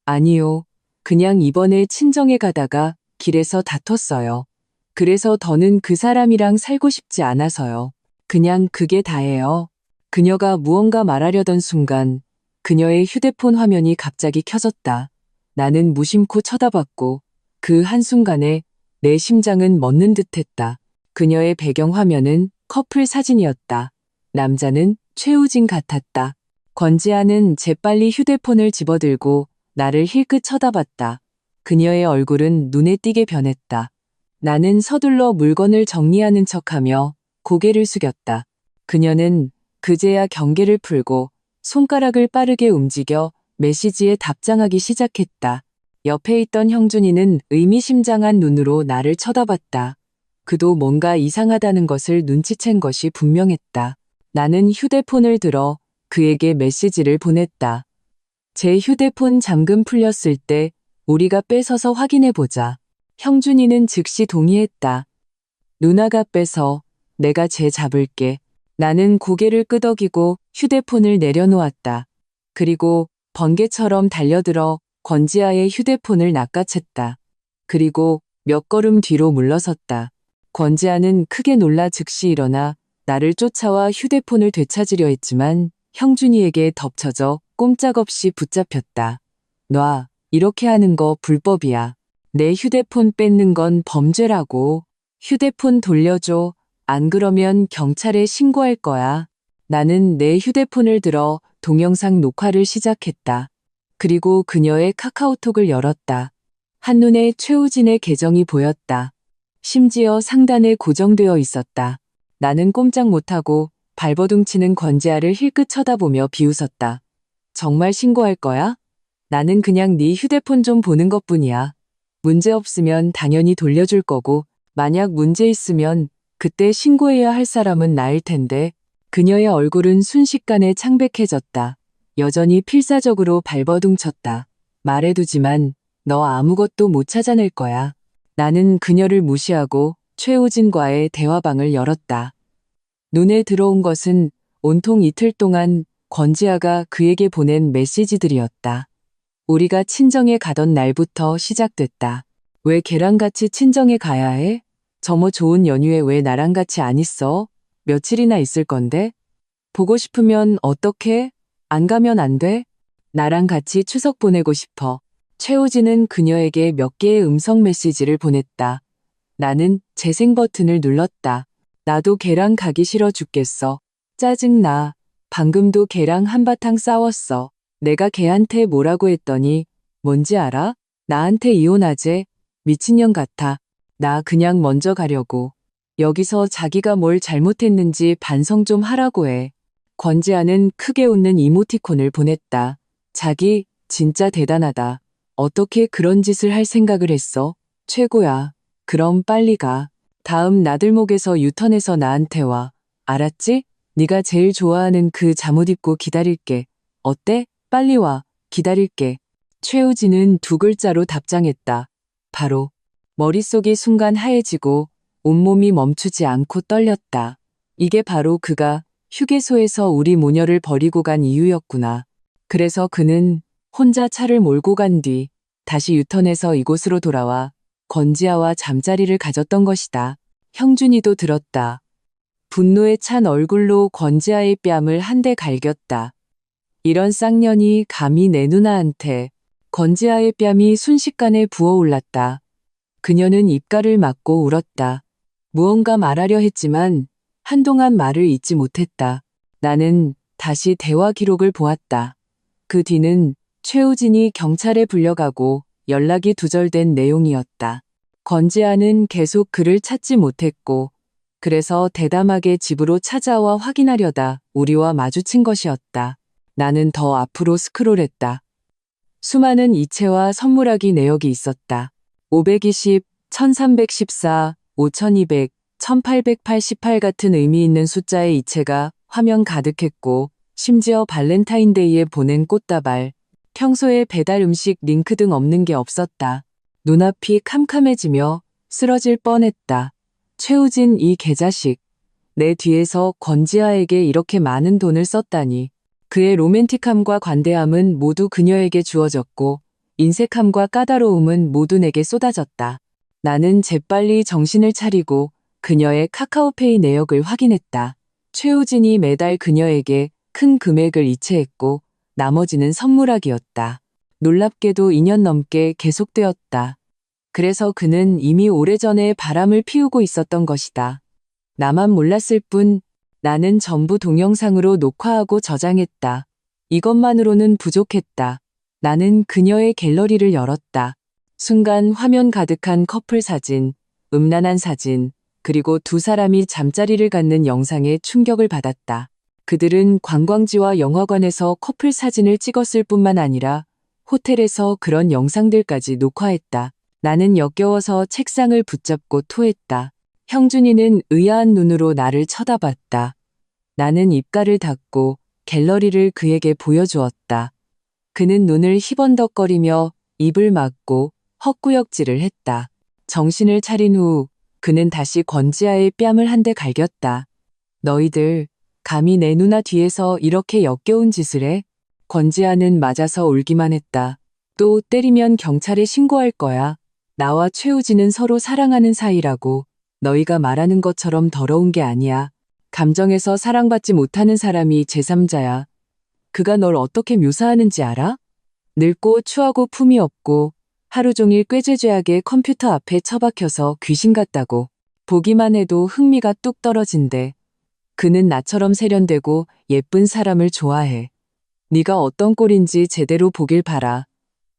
아니요. 그냥 이번에 친정에 가다가 길에서 다퉜어요. 그래서 더는 그 사람이랑 살고 싶지 않아서요. 그냥 그게 다예요. 그녀가 무언가 말하려던 순간 그녀의 휴대폰 화면이 갑자기 켜졌다. 나는 무심코 쳐다봤고 그 한순간에 내 심장은 멎는 듯했다. 그녀의 배경 화면은 커플 사진이었다. 남자는 최우진 같았다. 권지아는 재빨리 휴대폰을 집어들고 나를 힐끗 쳐다봤다. 그녀의 얼굴은 눈에 띄게 변했다. 나는 서둘러 물건을 정리하는 척하며 고개를 숙였다. 그녀는 그제야 경계를 풀고 손가락을 빠르게 움직여 메시지에 답장하기 시작했다. 옆에 있던 형준이는 의미심장한 눈으로 나를 쳐다봤다. 그도 뭔가 이상하다는 것을 눈치챈 것이 분명했다. 나는 휴대폰을 들어 그에게 메시지를 보냈다. 제 휴대폰 잠금 풀렸을 때 우리가 뺏어서 확인해보자. 형준이는 즉시 동의했다. 누나가 빼서 내가 쟤 잡을게. 나는 고개를 끄덕이고 휴대폰을 내려놓았다. 그리고 번개처럼 달려들어 권지아의 휴대폰을 낚아챘다. 그리고 몇 걸음 뒤로 물러섰다. 권지아는 크게 놀라 즉시 일어나 나를 쫓아와 휴대폰을 되찾으려 했지만 형준이에게 덮쳐져 꼼짝없이 붙잡혔다. 놔, 이렇게 하는 거 불법이야. 내 휴대폰 뺏는 건 범죄라고. 휴대폰 돌려줘. 안 그러면 경찰에 신고할 거야. 나는 내 휴대폰을 들어 동영상 녹화를 시작했다. 그리고 그녀의 카카오톡을 열었다. 한눈에 최우진의 계정이 보였다. 심지어 상단에 고정되어 있었다. 나는 꼼짝 못하고 발버둥치는 권지아를 힐끗 쳐다보며 비웃었다. 정말 신고할 거야? 나는 그냥 네 휴대폰 좀 보는 것뿐이야. 문제 없으면 당연히 돌려줄 거고 만약 문제 있으면 그때 신고해야 할 사람은 나일 텐데. 그녀의 얼굴은 순식간에 창백해졌다. 여전히 필사적으로 발버둥쳤다. 말해두지만 너 아무것도 못 찾아낼 거야. 나는 그녀를 무시하고 최우진과의 대화방을 열었다. 눈에 들어온 것은 온통 이틀 동안 권지아가 그에게 보낸 메시지들이었다. 우리가 친정에 가던 날부터 시작됐다. 왜 걔랑 같이 친정에 가야 해? 저모 좋은 연휴에 왜 나랑 같이 안 있어? 며칠이나 있을 건데? 보고 싶으면 어떡해? 안 가면 안 돼? 나랑 같이 추석 보내고 싶어. 최우진은 그녀에게 몇 개의 음성 메시지를 보냈다. 나는 재생 버튼을 눌렀다. 나도 걔랑 가기 싫어 죽겠어. 짜증나. 방금도 걔랑 한바탕 싸웠어. 내가 걔한테 뭐라고 했더니 뭔지 알아? 나한테 이혼하재. 미친년 같아. 나 그냥 먼저 가려고. 여기서 자기가 뭘 잘못했는지 반성 좀 하라고 해. 권지아는 크게 웃는 이모티콘을 보냈다. 자기 진짜 대단하다. 어떻게 그런 짓을 할 생각을 했어? 최고야. 그럼 빨리 가. 다음 나들목에서 유턴해서 나한테 와. 알았지? 네가 제일 좋아하는 그 잠옷 입고 기다릴게. 어때? 빨리 와. 기다릴게. 최우진은 두 글자로 답장했다. 바로. 머릿속이 순간 하얘지고 온몸이 멈추지 않고 떨렸다. 이게 바로 그가 휴게소에서 우리 모녀를 버리고 간 이유였구나. 그래서 그는 혼자 차를 몰고 간 뒤 다시 유턴해서 이곳으로 돌아와 권지아와 잠자리를 가졌던 것이다. 형준이도 들었다. 분노에 찬 얼굴로 권지아의 뺨을 한 대 갈겼다. 이런 쌍년이 감히 내 누나한테. 권지아의 뺨이 순식간에 부어올랐다. 그녀는 입가를 막고 울었다. 무언가 말하려 했지만 한동안 말을 잇지 못했다. 나는 다시 대화 기록을 보았다. 그 뒤는 최우진이 경찰에 불려가고 연락이 두절된 내용이었다. 권지아는 계속 그를 찾지 못했고 그래서 대담하게 집으로 찾아와 확인하려다 우리와 마주친 것이었다. 나는 더 앞으로 스크롤했다. 수많은 이체와 선물하기 내역이 있었다. 520, 1314, 5200, 1888 같은 의미 있는 숫자의 이체가 화면 가득했고 심지어 발렌타인데이에 보낸 꽃다발, 평소에 배달 음식 링크 등 없는 게 없었다. 눈앞이 캄캄해지며 쓰러질 뻔했다. 최우진 이 개자식. 내 뒤에서 권지아에게 이렇게 많은 돈을 썼다니. 그의 로맨틱함과 관대함은 모두 그녀에게 주어졌고 인색함과 까다로움은 모두 내게 쏟아졌다. 나는 재빨리 정신을 차리고 그녀의 카카오페이 내역을 확인했다. 최우진이 매달 그녀에게 큰 금액을 이체했고 나머지는 선물하기였다. 놀랍게도 2년 넘게 계속되었다. 그래서 그는 이미 오래전에 바람을 피우고 있었던 것이다. 나만 몰랐을 뿐 나는 전부 동영상으로 녹화하고 저장했다. 이것만으로는 부족했다. 나는 그녀의 갤러리를 열었다. 순간 화면 가득한 커플 사진, 음란한 사진, 그리고 두 사람이 잠자리를 갖는 영상에 충격을 받았다. 그들은 관광지와 영화관에서 커플 사진을 찍었을 뿐만 아니라 호텔에서 그런 영상들까지 녹화했다. 나는 역겨워서 책상을 붙잡고 토했다. 형준이는 의아한 눈으로 나를 쳐다봤다. 나는 입가를 닫고 갤러리를 그에게 보여주었다. 그는 눈을 희번덕거리며 입을 막고 헛구역질을 했다. 정신을 차린 후 그는 다시 권지아의 뺨을 한 대 갈겼다. 너희들 감히 내 누나 뒤에서 이렇게 역겨운 짓을 해? 권지아는 맞아서 울기만 했다. 또 때리면 경찰에 신고할 거야. 나와 최우진은 서로 사랑하는 사이라고. 너희가 말하는 것처럼 더러운 게 아니야. 감정에서 사랑받지 못하는 사람이 제3자야. 그가 널 어떻게 묘사하는지 알아? 늙고 추하고 품이 없고 하루 종일 꾀죄죄하게 컴퓨터 앞에 처박혀서 귀신 같다고. 보기만 해도 흥미가 뚝 떨어진대. 그는 나처럼 세련되고 예쁜 사람을 좋아해. 네가 어떤 꼴인지 제대로 보길 바라.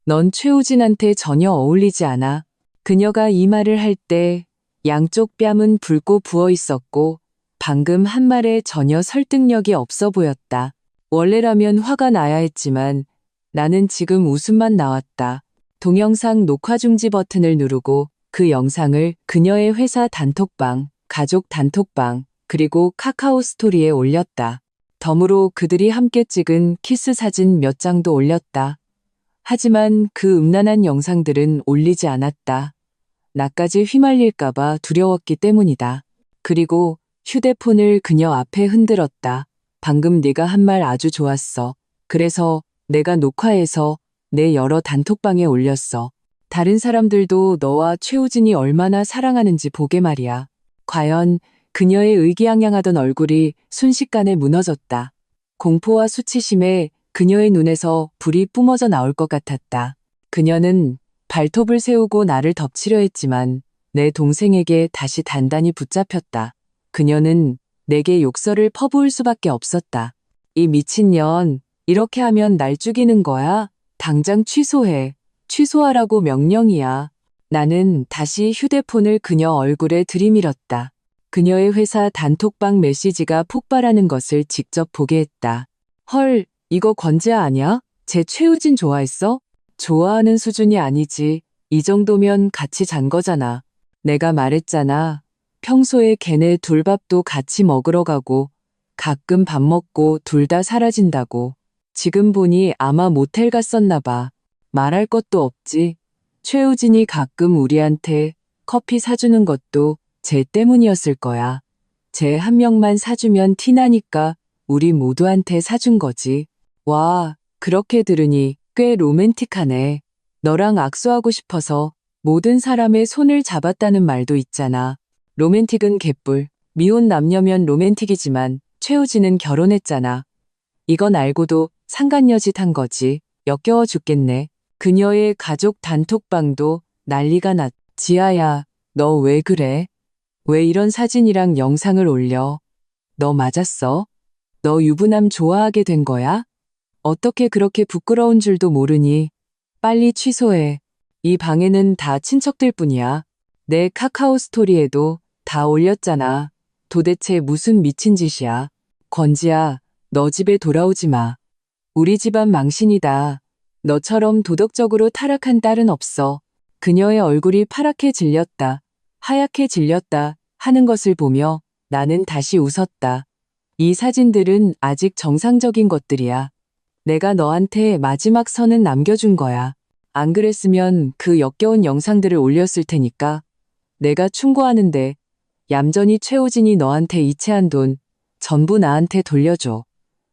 넌 최우진한테 전혀 어울리지 않아. 그녀가 이 말을 할 때 양쪽 뺨은 붉고 부어 있었고 방금 한 말에 전혀 설득력이 없어 보였다. 원래라면 화가 나야 했지만 나는 지금 웃음만 나왔다. 동영상 녹화 중지 버튼을 누르고 그 영상을 그녀의 회사 단톡방, 가족 단톡방, 그리고 카카오 스토리에 올렸다. 덤으로 그들이 함께 찍은 키스 사진 몇 장도 올렸다. 하지만 그 음란한 영상들은 올리지 않았다. 나까지 휘말릴까봐 두려웠기 때문이다. 그리고 휴대폰을 그녀 앞에 흔들었다. 방금 네가 한 말 아주 좋았어. 그래서 내가 녹화해서 내 여러 단톡방에 올렸어. 다른 사람들도 너와 최우진이 얼마나 사랑하는지 보게 말이야. 과연 그녀의 의기양양하던 얼굴이 순식간에 무너졌다. 공포와 수치심에 그녀의 눈에서 불이 뿜어져 나올 것 같았다. 그녀는 발톱을 세우고 나를 덮치려 했지만 내 동생에게 다시 단단히 붙잡혔다. 그녀는 내게 욕설을 퍼부을 수밖에 없었다. 이 미친년, 이렇게 하면 날 죽이는 거야? 당장 취소해. 취소하라고 명령이야. 나는 다시 휴대폰을 그녀 얼굴에 들이밀었다. 그녀의 회사 단톡방 메시지가 폭발하는 것을 직접 보게 했다. 헐, 이거 건재아 아니야? 쟤 최우진 좋아했어? 좋아하는 수준이 아니지. 이 정도면 같이 잔 거잖아. 내가 말했잖아. 평소에 걔네 둘 밥도 같이 먹으러 가고 가끔 밥 먹고 둘 다 사라진다고. 지금 보니 아마 모텔 갔었나 봐. 말할 것도 없지. 최우진이 가끔 우리한테 커피 사주는 것도 쟤 때문이었을 거야. 쟤 한 명만 사주면 티나니까 우리 모두한테 사준 거지. 와, 그렇게 들으니 꽤 로맨틱하네. 너랑 악수하고 싶어서 모든 사람의 손을 잡았다는 말도 있잖아. 로맨틱은 개뿔. 미혼 남녀면 로맨틱이지만 최우진은 결혼했잖아. 이건 알고도 상간녀짓 한 거지. 역겨워 죽겠네. 그녀의 가족 단톡방도 난리가 났. 지아야, 너 왜 그래? 왜 이런 사진이랑 영상을 올려? 너 맞았어? 너 유부남 좋아하게 된 거야? 어떻게 그렇게 부끄러운 줄도 모르니? 빨리 취소해. 이 방에는 다 친척들 뿐이야. 내 카카오 스토리에도 다 올렸잖아. 도대체 무슨 미친 짓이야? 권지야, 너 집에 돌아오지 마. 우리 집안 망신이다. 너처럼 도덕적으로 타락한 딸은 없어. 그녀의 얼굴이 파랗게 질렸다. 하얗게 질렸다 하는 것을 보며 나는 다시 웃었다. 이 사진들은 아직 정상적인 것들이야. 내가 너한테 마지막 선은 남겨준 거야. 안 그랬으면 그 역겨운 영상들을 올렸을 테니까. 내가 충고하는데 얌전히 최우진이 너한테 이체한 돈 전부 나한테 돌려줘.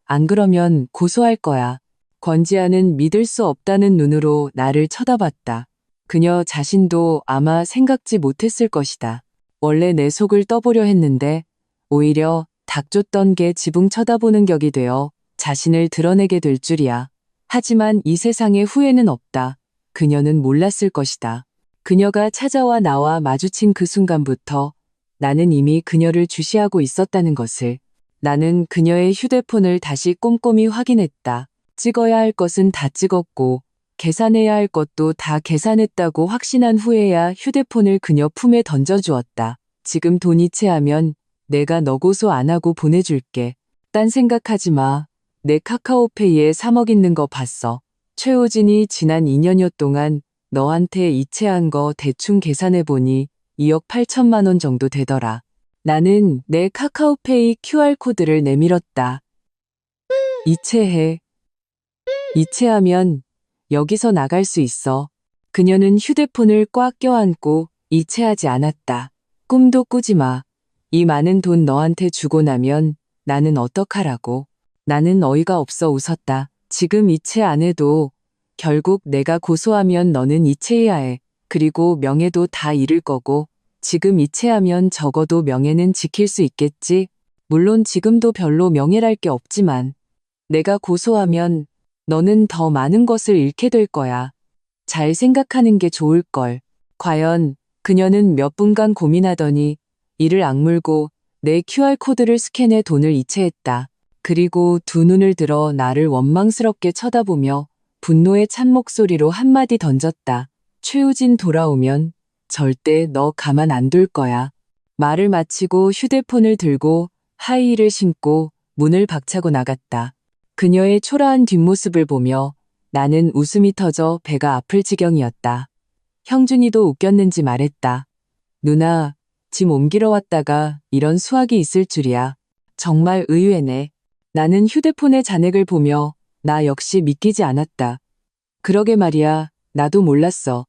안 그러면 고소할 거야. 권지아는 믿을 수 없다는 눈으로 나를 쳐다봤다. 그녀 자신도 아마 생각지 못했을 것이다. 원래 내 속을 떠보려 했는데 오히려 닥쳤던 게 지붕 쳐다보는 격이 되어 자신을 드러내게 될 줄이야. 하지만 이 세상에 후회는 없다. 그녀는 몰랐을 것이다. 그녀가 찾아와 나와 마주친 그 순간부터 나는 이미 그녀를 주시하고 있었다는 것을. 나는 그녀의 휴대폰을 다시 꼼꼼히 확인했다. 찍어야 할 것은 다 찍었고 계산해야 할 것도 다 계산했다고 확신한 후에야 휴대폰을 그녀 품에 던져주었다. 지금 돈 이체하면 내가 너 고소 안 하고 보내줄게. 딴 생각하지 마. 내 카카오페이에 3억 있는 거 봤어. 최우진이 지난 2년여 동안 너한테 이체한 거 대충 계산해보니 2억 8천만 원 정도 되더라. 나는 내 카카오페이 QR코드를 내밀었다. 이체해. 이체하면 여기서 나갈 수 있어. 그녀는 휴대폰을 꽉 껴안고 이체하지 않았다. 꿈도 꾸지 마. 이 많은 돈 너한테 주고 나면 나는 어떡하라고. 나는 어이가 없어 웃었다. 지금 이체 안 해도 결국 내가 고소하면 너는 이체해야 해. 그리고 명예도 다 잃을 거고 지금 이체하면 적어도 명예는 지킬 수 있겠지. 물론 지금도 별로 명예랄 게 없지만 내가 고소하면 너는 더 많은 것을 잃게 될 거야. 잘 생각하는 게 좋을걸. 과연 그녀는 몇 분간 고민하더니 이를 악물고 내 QR코드를 스캔해 돈을 이체했다. 그리고 두 눈을 들어 나를 원망스럽게 쳐다보며 분노에 찬 목소리로 한마디 던졌다. 최우진 돌아오면 절대 너 가만 안 둘 거야. 말을 마치고 휴대폰을 들고 하이힐을 신고 문을 박차고 나갔다. 그녀의 초라한 뒷모습을 보며 나는 웃음이 터져 배가 아플 지경이었다. 형준이도 웃겼는지 말했다. 누나, 짐 옮기러 왔다가 이런 수학이 있을 줄이야. 정말 의외네. 나는 휴대폰의 잔액을 보며 나 역시 믿기지 않았다. 그러게 말이야, 나도 몰랐어.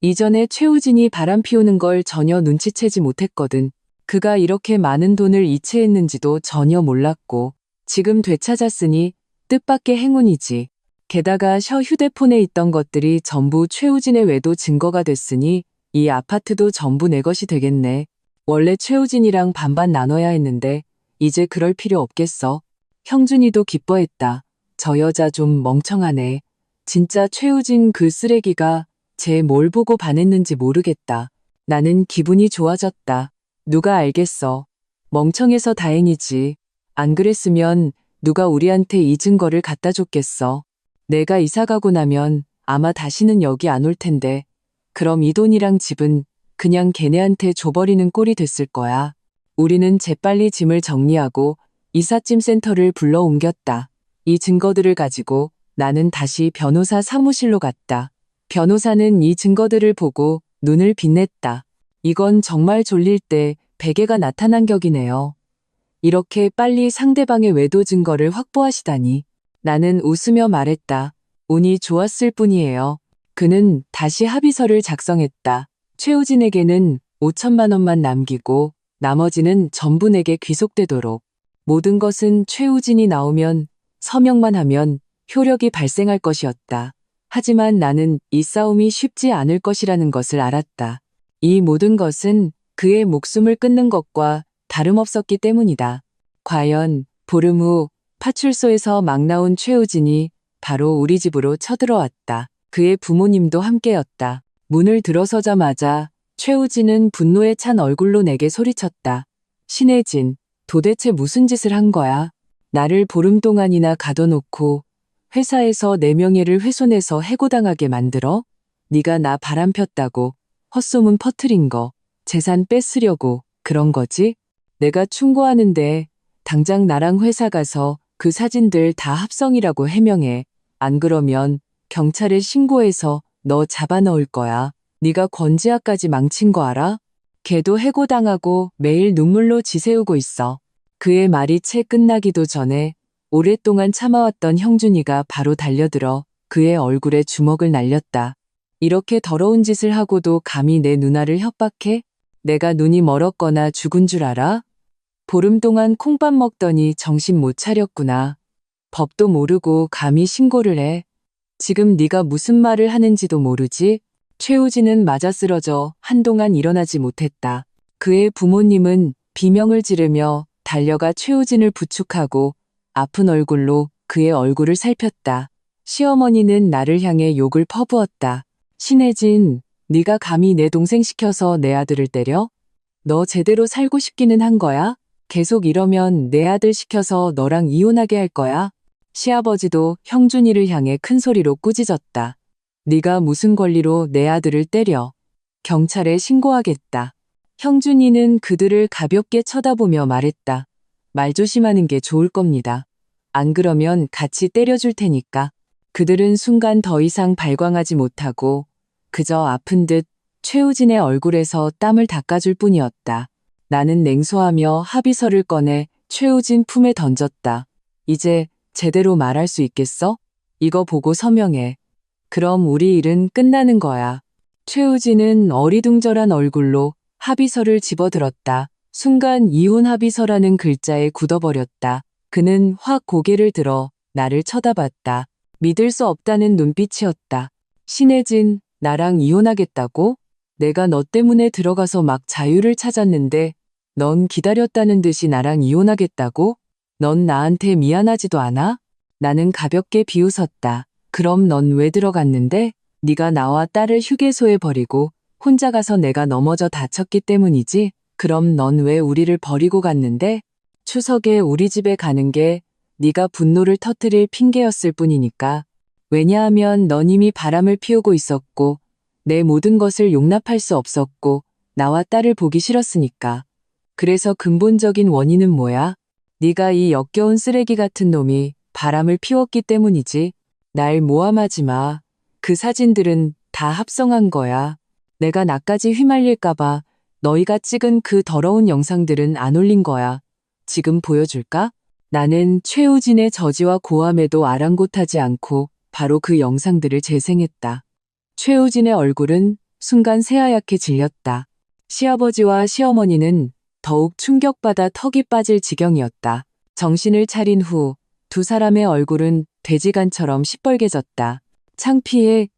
이전에 최우진이 바람 피우는 걸 전혀 눈치채지 못했거든. 그가 이렇게 많은 돈을 이체했는지도 전혀 몰랐고 지금 되찾았으니 뜻밖의 행운이지. 게다가 셔 휴대폰에 있던 것들이 전부 최우진의 외도 증거가 됐으니 이 아파트도 전부 내 것이 되겠네. 원래 최우진이랑 반반 나눠야 했는데 이제 그럴 필요 없겠어. 형준이도 기뻐했다. 저 여자 좀 멍청하네. 진짜 최우진 그 쓰레기가 쟤 뭘 보고 반했는지 모르겠다. 나는 기분이 좋아졌다. 누가 알겠어. 멍청해서 다행이지. 안 그랬으면 누가 우리한테 이 증거를 갖다 줬겠어. 내가 이사 가고 나면 아마 다시는 여기 안 올 텐데. 그럼 이 돈이랑 집은 그냥 걔네한테 줘버리는 꼴이 됐을 거야. 우리는 재빨리 짐을 정리하고 이삿짐 센터를 불러 옮겼다. 이 증거들을 가지고 나는 다시 변호사 사무실로 갔다. 변호사는 이 증거들을 보고 눈을 빛냈다. 이건 정말 졸릴 때 베개가 나타난 격이네요. 이렇게 빨리 상대방의 외도 증거를 확보하시다니. 나는 웃으며 말했다. 운이 좋았을 뿐이에요. 그는 다시 합의서를 작성했다. 최우진에게는 5천만 원만 남기고 나머지는 전부 내게 귀속되도록. 모든 것은 최우진이 나오면 서명만 하면 효력이 발생할 것이었다. 하지만 나는 이 싸움이 쉽지 않을 것이라는 것을 알았다. 이 모든 것은 그의 목숨을 끊는 것과 다름없었기 때문이다. 과연 보름 후 파출소에서 막 나온 최우진이 바로 우리 집으로 쳐들어왔다. 그의 부모님도 함께였다. 문을 들어서자마자 최우진은 분노에 찬 얼굴로 내게 소리쳤다. 신혜진, 도대체 무슨 짓을 한 거야? 나를 보름 동안이나 가둬놓고 회사에서 내 명예를 훼손해서 해고당하게 만들어? 네가 나 바람폈다고 헛소문 퍼뜨린 거, 재산 뺏으려고 그런 거지? 내가 충고하는데 당장 나랑 회사 가서 그 사진들 다 합성이라고 해명해. 안 그러면 경찰에 신고해서 너 잡아넣을 거야. 네가 권지아까지 망친 거 알아? 걔도 해고당하고 매일 눈물로 지새우고 있어. 그의 말이 채 끝나기도 전에 오랫동안 참아왔던 형준이가 바로 달려들어 그의 얼굴에 주먹을 날렸다. 이렇게 더러운 짓을 하고도 감히 내 누나를 협박해? 내가 눈이 멀었거나 죽은 줄 알아? 보름 동안 콩밥 먹더니 정신 못 차렸구나. 법도 모르고 감히 신고를 해. 지금 네가 무슨 말을 하는지도 모르지? 최우진은 맞아 쓰러져 한동안 일어나지 못했다. 그의 부모님은 비명을 지르며 달려가 최우진을 부축하고 아픈 얼굴로 그의 얼굴을 살폈다. 시어머니는 나를 향해 욕을 퍼부었다. 신혜진, 네가 감히 내 동생 시켜서 내 아들을 때려? 너 제대로 살고 싶기는 한 거야? 계속 이러면 내 아들 시켜서 너랑 이혼하게 할 거야? 시아버지도 형준이를 향해 큰 소리로 꾸짖었다. 네가 무슨 권리로 내 아들을 때려? 경찰에 신고하겠다. 형준이는 그들을 가볍게 쳐다보며 말했다. 말 조심하는 게 좋을 겁니다. 안 그러면 같이 때려줄 테니까. 그들은 순간 더 이상 발광하지 못하고 그저 아픈 듯 최우진의 얼굴에서 땀을 닦아줄 뿐이었다. 나는 냉소하며 합의서를 꺼내 최우진 품에 던졌다. 이제 제대로 말할 수 있겠어? 이거 보고 서명해. 그럼 우리 일은 끝나는 거야. 최우진은 어리둥절한 얼굴로 합의서를 집어들었다. 순간 이혼 합의서라는 글자에 굳어버렸다. 그는 확 고개를 들어 나를 쳐다봤다. 믿을 수 없다는 눈빛이었다. 신혜진, 나랑 이혼하겠다고? 내가 너 때문에 들어가서 막 자유를 찾았는데 넌 기다렸다는 듯이 나랑 이혼하겠다고? 넌 나한테 미안하지도 않아? 나는 가볍게 비웃었다. 그럼 넌 왜 들어갔는데? 네가 나와 딸을 휴게소에 버리고 혼자 가서 내가 넘어져 다쳤기 때문이지? 그럼 넌 왜 우리를 버리고 갔는데? 추석에 우리 집에 가는 게 네가 분노를 터뜨릴 핑계였을 뿐이니까. 왜냐하면 넌 이미 바람을 피우고 있었고 내 모든 것을 용납할 수 없었고 나와 딸을 보기 싫었으니까. 그래서 근본적인 원인은 뭐야? 네가 이 역겨운 쓰레기 같은 놈이 바람을 피웠기 때문이지. 날 모함하지 마. 그 사진들은 다 합성한 거야. 내가 나까지 휘말릴까봐 너희가 찍은 그 더러운 영상들은 안 올린 거야. 지금 보여줄까? 나는 최우진의 저지와 고함에도 아랑곳하지 않고 바로 그 영상들을 재생했다. 최우진의 얼굴은 순간 새하얗게 질렸다. 시아버지와 시어머니는 더욱 충격받아 턱이 빠질 지경이었다. 정신을 차린 후 두 사람의 얼굴은 돼지간처럼 시뻘개졌다. 창피해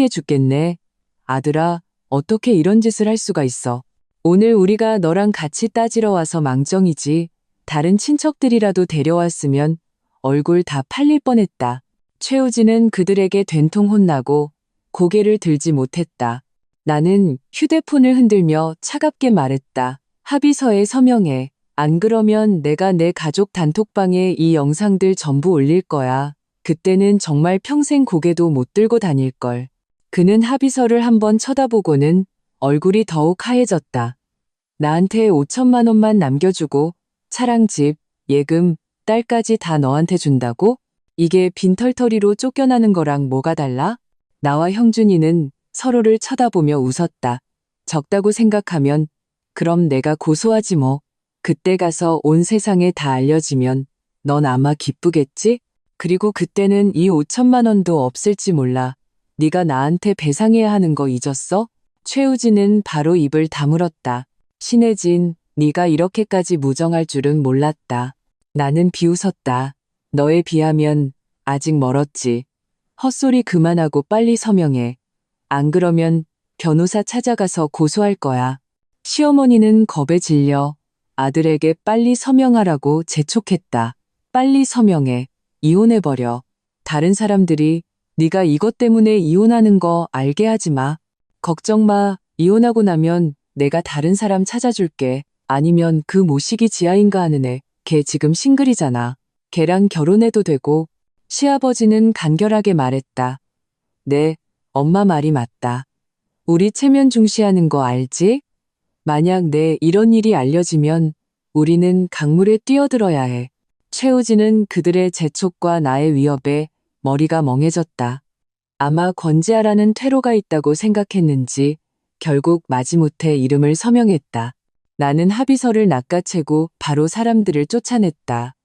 죽겠네. 아들아, 어떻게 이런 짓을 할 수가 있어. 오늘 우리가 너랑 같이 따지러 와서 망정이지. 다른 친척들이라도 데려왔으면 얼굴 다 팔릴 뻔했다. 최우진은 그들에게 된통 혼나고 고개를 들지 못했다. 나는 휴대폰을 흔들며 차갑게 말했다. 합의서에 서명해. 안 그러면 내가 내 가족 단톡방에 이 영상들 전부 올릴 거야. 그때는 정말 평생 고개도 못 들고 다닐걸. 그는 합의서를 한번 쳐다보고는 얼굴이 더욱 하얘졌다. 나한테 5천만 원만 남겨주고 차랑 집, 예금, 딸까지 다 너한테 준다고? 이게 빈털터리로 쫓겨나는 거랑 뭐가 달라? 나와 형준이는 서로를 쳐다보며 웃었다. 적다고 생각하면 그럼 내가 고소하지 뭐. 그때 가서 온 세상에 다 알려지면 넌 아마 기쁘겠지? 그리고 그때는 이 5천만 원도 없을지 몰라. 네가 나한테 배상해야 하는 거 잊었어? 최우진은 바로 입을 다물었다. 신혜진, 네가 이렇게까지 무정할 줄은 몰랐다. 나는 비웃었다. 너에 비하면 아직 멀었지. 헛소리 그만하고 빨리 서명해. 안 그러면 변호사 찾아가서 고소할 거야. 시어머니는 겁에 질려 아들에게 빨리 서명하라고 재촉했다. 빨리 서명해. 이혼해버려. 다른 사람들이 네가 이것 때문에 이혼하는 거 알게 하지 마. 걱정 마. 이혼하고 나면 내가 다른 사람 찾아줄게. 아니면 그 모시기 지아인가 하는 애. 걔 지금 싱글이잖아. 걔랑 결혼해도 되고. 시아버지는 간결하게 말했다. 네, 엄마 말이 맞다. 우리 체면 중시하는 거 알지? 만약 내 이런 일이 알려지면 우리는 강물에 뛰어들어야 해. 최우진은 그들의 재촉과 나의 위협에 머리가 멍해졌다. 아마 권지아라는 퇴로가 있다고 생각했는지 결국 마지못해 이름을 서명했다. 나는 합의서를 낚아채고 바로 사람들을 쫓아냈다.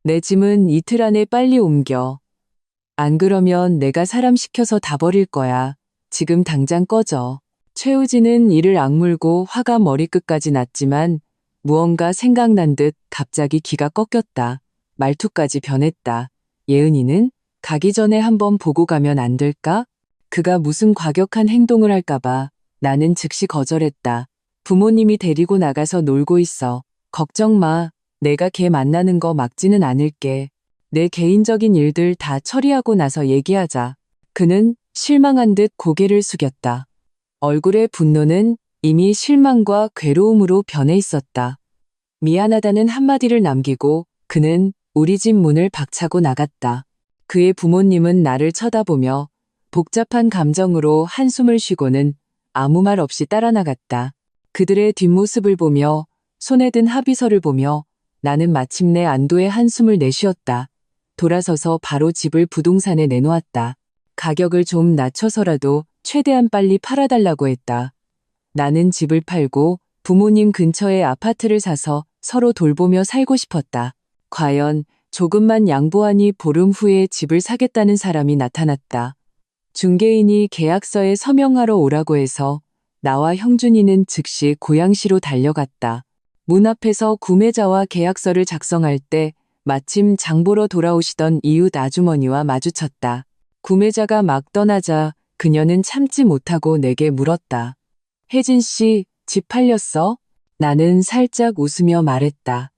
내 짐은 이틀 안에 빨리 옮겨. 안 그러면 내가 사람 시켜서 다 버릴 거야. 지금 당장 꺼져. 최우진은 이를 악물고 화가 머리끝까지 났지만 무언가 생각난 듯 갑자기 기가 꺾였다. 말투까지 변했다. 예은이는 가기 전에 한번 보고 가면 안 될까? 그가 무슨 과격한 행동을 할까봐 나는 즉시 거절했다. 부모님이 데리고 나가서 놀고 있어. 걱정 마. 내가 걔 만나는 거 막지는 않을게. 내 개인적인 일들 다 처리하고 나서 얘기하자. 그는 실망한 듯 고개를 숙였다. 얼굴의 분노는 이미 실망과 괴로움으로 변해 있었다. 미안하다는 한마디를 남기고 그는 우리 집 문을 박차고 나갔다. 그의 부모님은 나를 쳐다보며 복잡한 감정으로 한숨을 쉬고는 아무 말 없이 따라 나갔다. 그들의 뒷모습을 보며 손에 든 합의서를 보며 나는 마침내 안도의 한숨을 내쉬었다. 돌아서서 바로 집을 부동산에 내놓았다. 가격을 좀 낮춰서라도 최대한 빨리 팔아달라고 했다. 나는 집을 팔고 부모님 근처에 아파트를 사서 서로 돌보며 살고 싶었다. 과연 조금만 양보하니 보름 후에 집을 사겠다는 사람이 나타났다. 중개인이 계약서에 서명하러 오라고 해서 나와 형준이는 즉시 고양시로 달려갔다. 문 앞에서 구매자와 계약서를 작성할 때 마침 장 보러 돌아오시던 이웃 아주머니와 마주쳤다. 구매자가 막 떠나자 그녀는 참지 못하고 내게 물었다. 혜진 씨, 집 팔렸어? 나는 살짝 웃으며 말했다.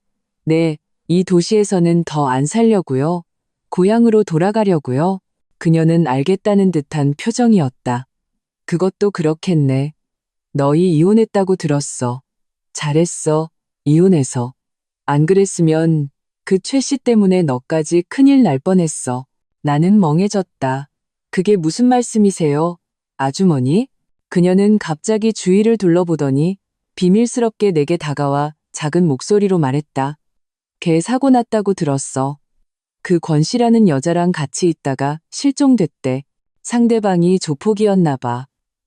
네, 이 도시에서는 더 안 살려고요. 고향으로 돌아가려고요. 그녀는 알겠다는 듯한 표정이었다. 그것도 그렇겠네. 너희 이혼했다고 들었어. 잘했어. 이혼해서. 안 그랬으면 그 최 씨 때문에 너까지 큰일 날 뻔했어. 나는 멍해졌다. 그게 무슨 말씀이세요? 아주머니? 그녀는 갑자기 주위를 둘러보더니 비밀스럽게 내게 다가와 작은 목소리로 말했다. 걔 사고 났다고 들었어. 그 권 씨라는 여자랑 같이 있다가 실종됐대. 상대방이 조폭이었나 봐.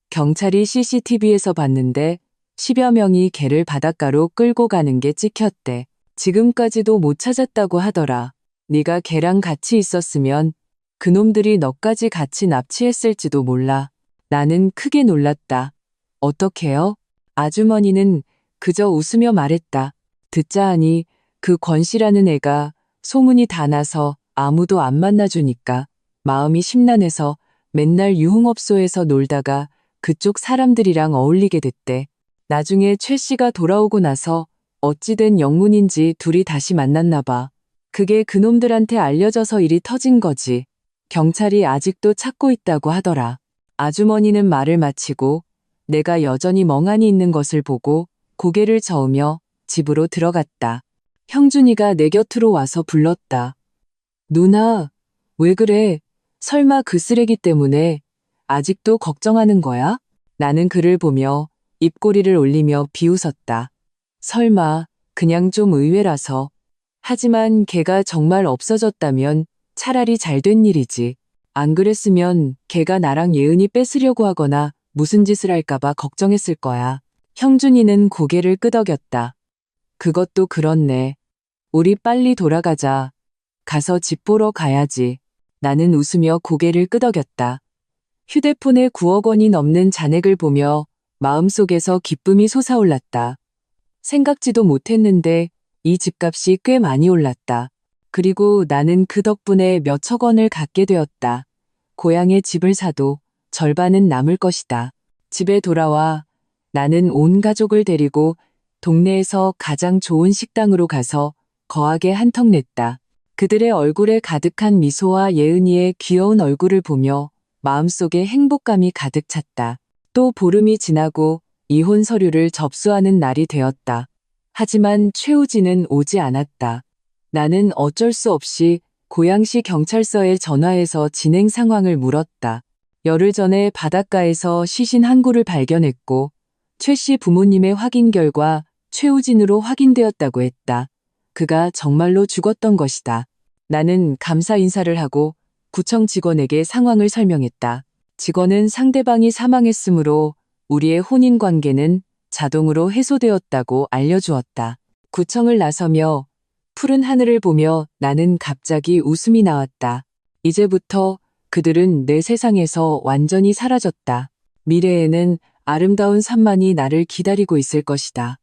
경찰이 CCTV에서 봤는데 10여 명이 걔를 바닷가로 끌고 가는 게 찍혔대. 지금까지도 못 찾았다고 하더라. 네가 걔랑 같이 있었으면 그놈들이 너까지 같이 납치했을지도 몰라. 나는 크게 놀랐다. 어떡해요? 아주머니는 그저 웃으며 말했다. 듣자 하니 그 권 씨라는 애가 소문이 다 나서 아무도 안 만나주니까 마음이 심란해서 맨날 유흥업소에서 놀다가 그쪽 사람들이랑 어울리게 됐대. 나중에 최 씨가 돌아오고 나서 어찌된 영문인지 둘이 다시 만났나 봐. 그게 그놈들한테 알려져서 일이 터진 거지. 경찰이 아직도 찾고 있다고 하더라. 아주머니는 말을 마치고 내가 여전히 멍하니 있는 것을 보고 고개를 저으며 집으로 들어갔다. 형준이가 내 곁으로 와서 불렀다. 누나, 왜 그래? 설마 그 쓰레기 때문에 아직도 걱정하는 거야? 나는 그를 보며 입꼬리를 올리며 비웃었다. 설마, 그냥 좀 의외라서. 하지만 걔가 정말 없어졌다면 차라리 잘된 일이지. 안 그랬으면 걔가 나랑 예은이 뺏으려고 하거나 무슨 짓을 할까봐 걱정했을 거야. 형준이는 고개를 끄덕였다. 그것도 그렇네. 우리 빨리 돌아가자. 가서 집 보러 가야지. 나는 웃으며 고개를 끄덕였다. 휴대폰에 9억 원이 넘는 잔액을 보며 마음속에서 기쁨이 솟아올랐다. 생각지도 못했는데 이 집값이 꽤 많이 올랐다. 그리고 나는 그 덕분에 몇천 원을 갖게 되었다. 고향에 집을 사도 절반은 남을 것이다. 집에 돌아와 나는 온 가족을 데리고 동네에서 가장 좋은 식당으로 가서 거하게 한턱 냈다. 그들의 얼굴에 가득한 미소와 예은이의 귀여운 얼굴을 보며 마음속에 행복감이 가득 찼다. 또 보름이 지나고 이혼 서류를 접수하는 날이 되었다. 하지만 최우진은 오지 않았다. 나는 어쩔 수 없이 고양시 경찰서에 전화해서 진행 상황을 물었다. 열흘 전에 바닷가에서 시신 한 구를 발견했고 최 씨 부모님의 확인 결과 최우진으로 확인되었다고 했다. 그가 정말로 죽었던 것이다. 나는 감사 인사를 하고 구청 직원에게 상황을 설명했다. 직원은 상대방이 사망했으므로 우리의 혼인 관계는 자동으로 해소되었다고 알려주었다. 구청을 나서며 푸른 하늘을 보며 나는 갑자기 웃음이 나왔다. 이제부터 그들은 내 세상에서 완전히 사라졌다. 미래에는 아름다운 산만이 나를 기다리고 있을 것이다.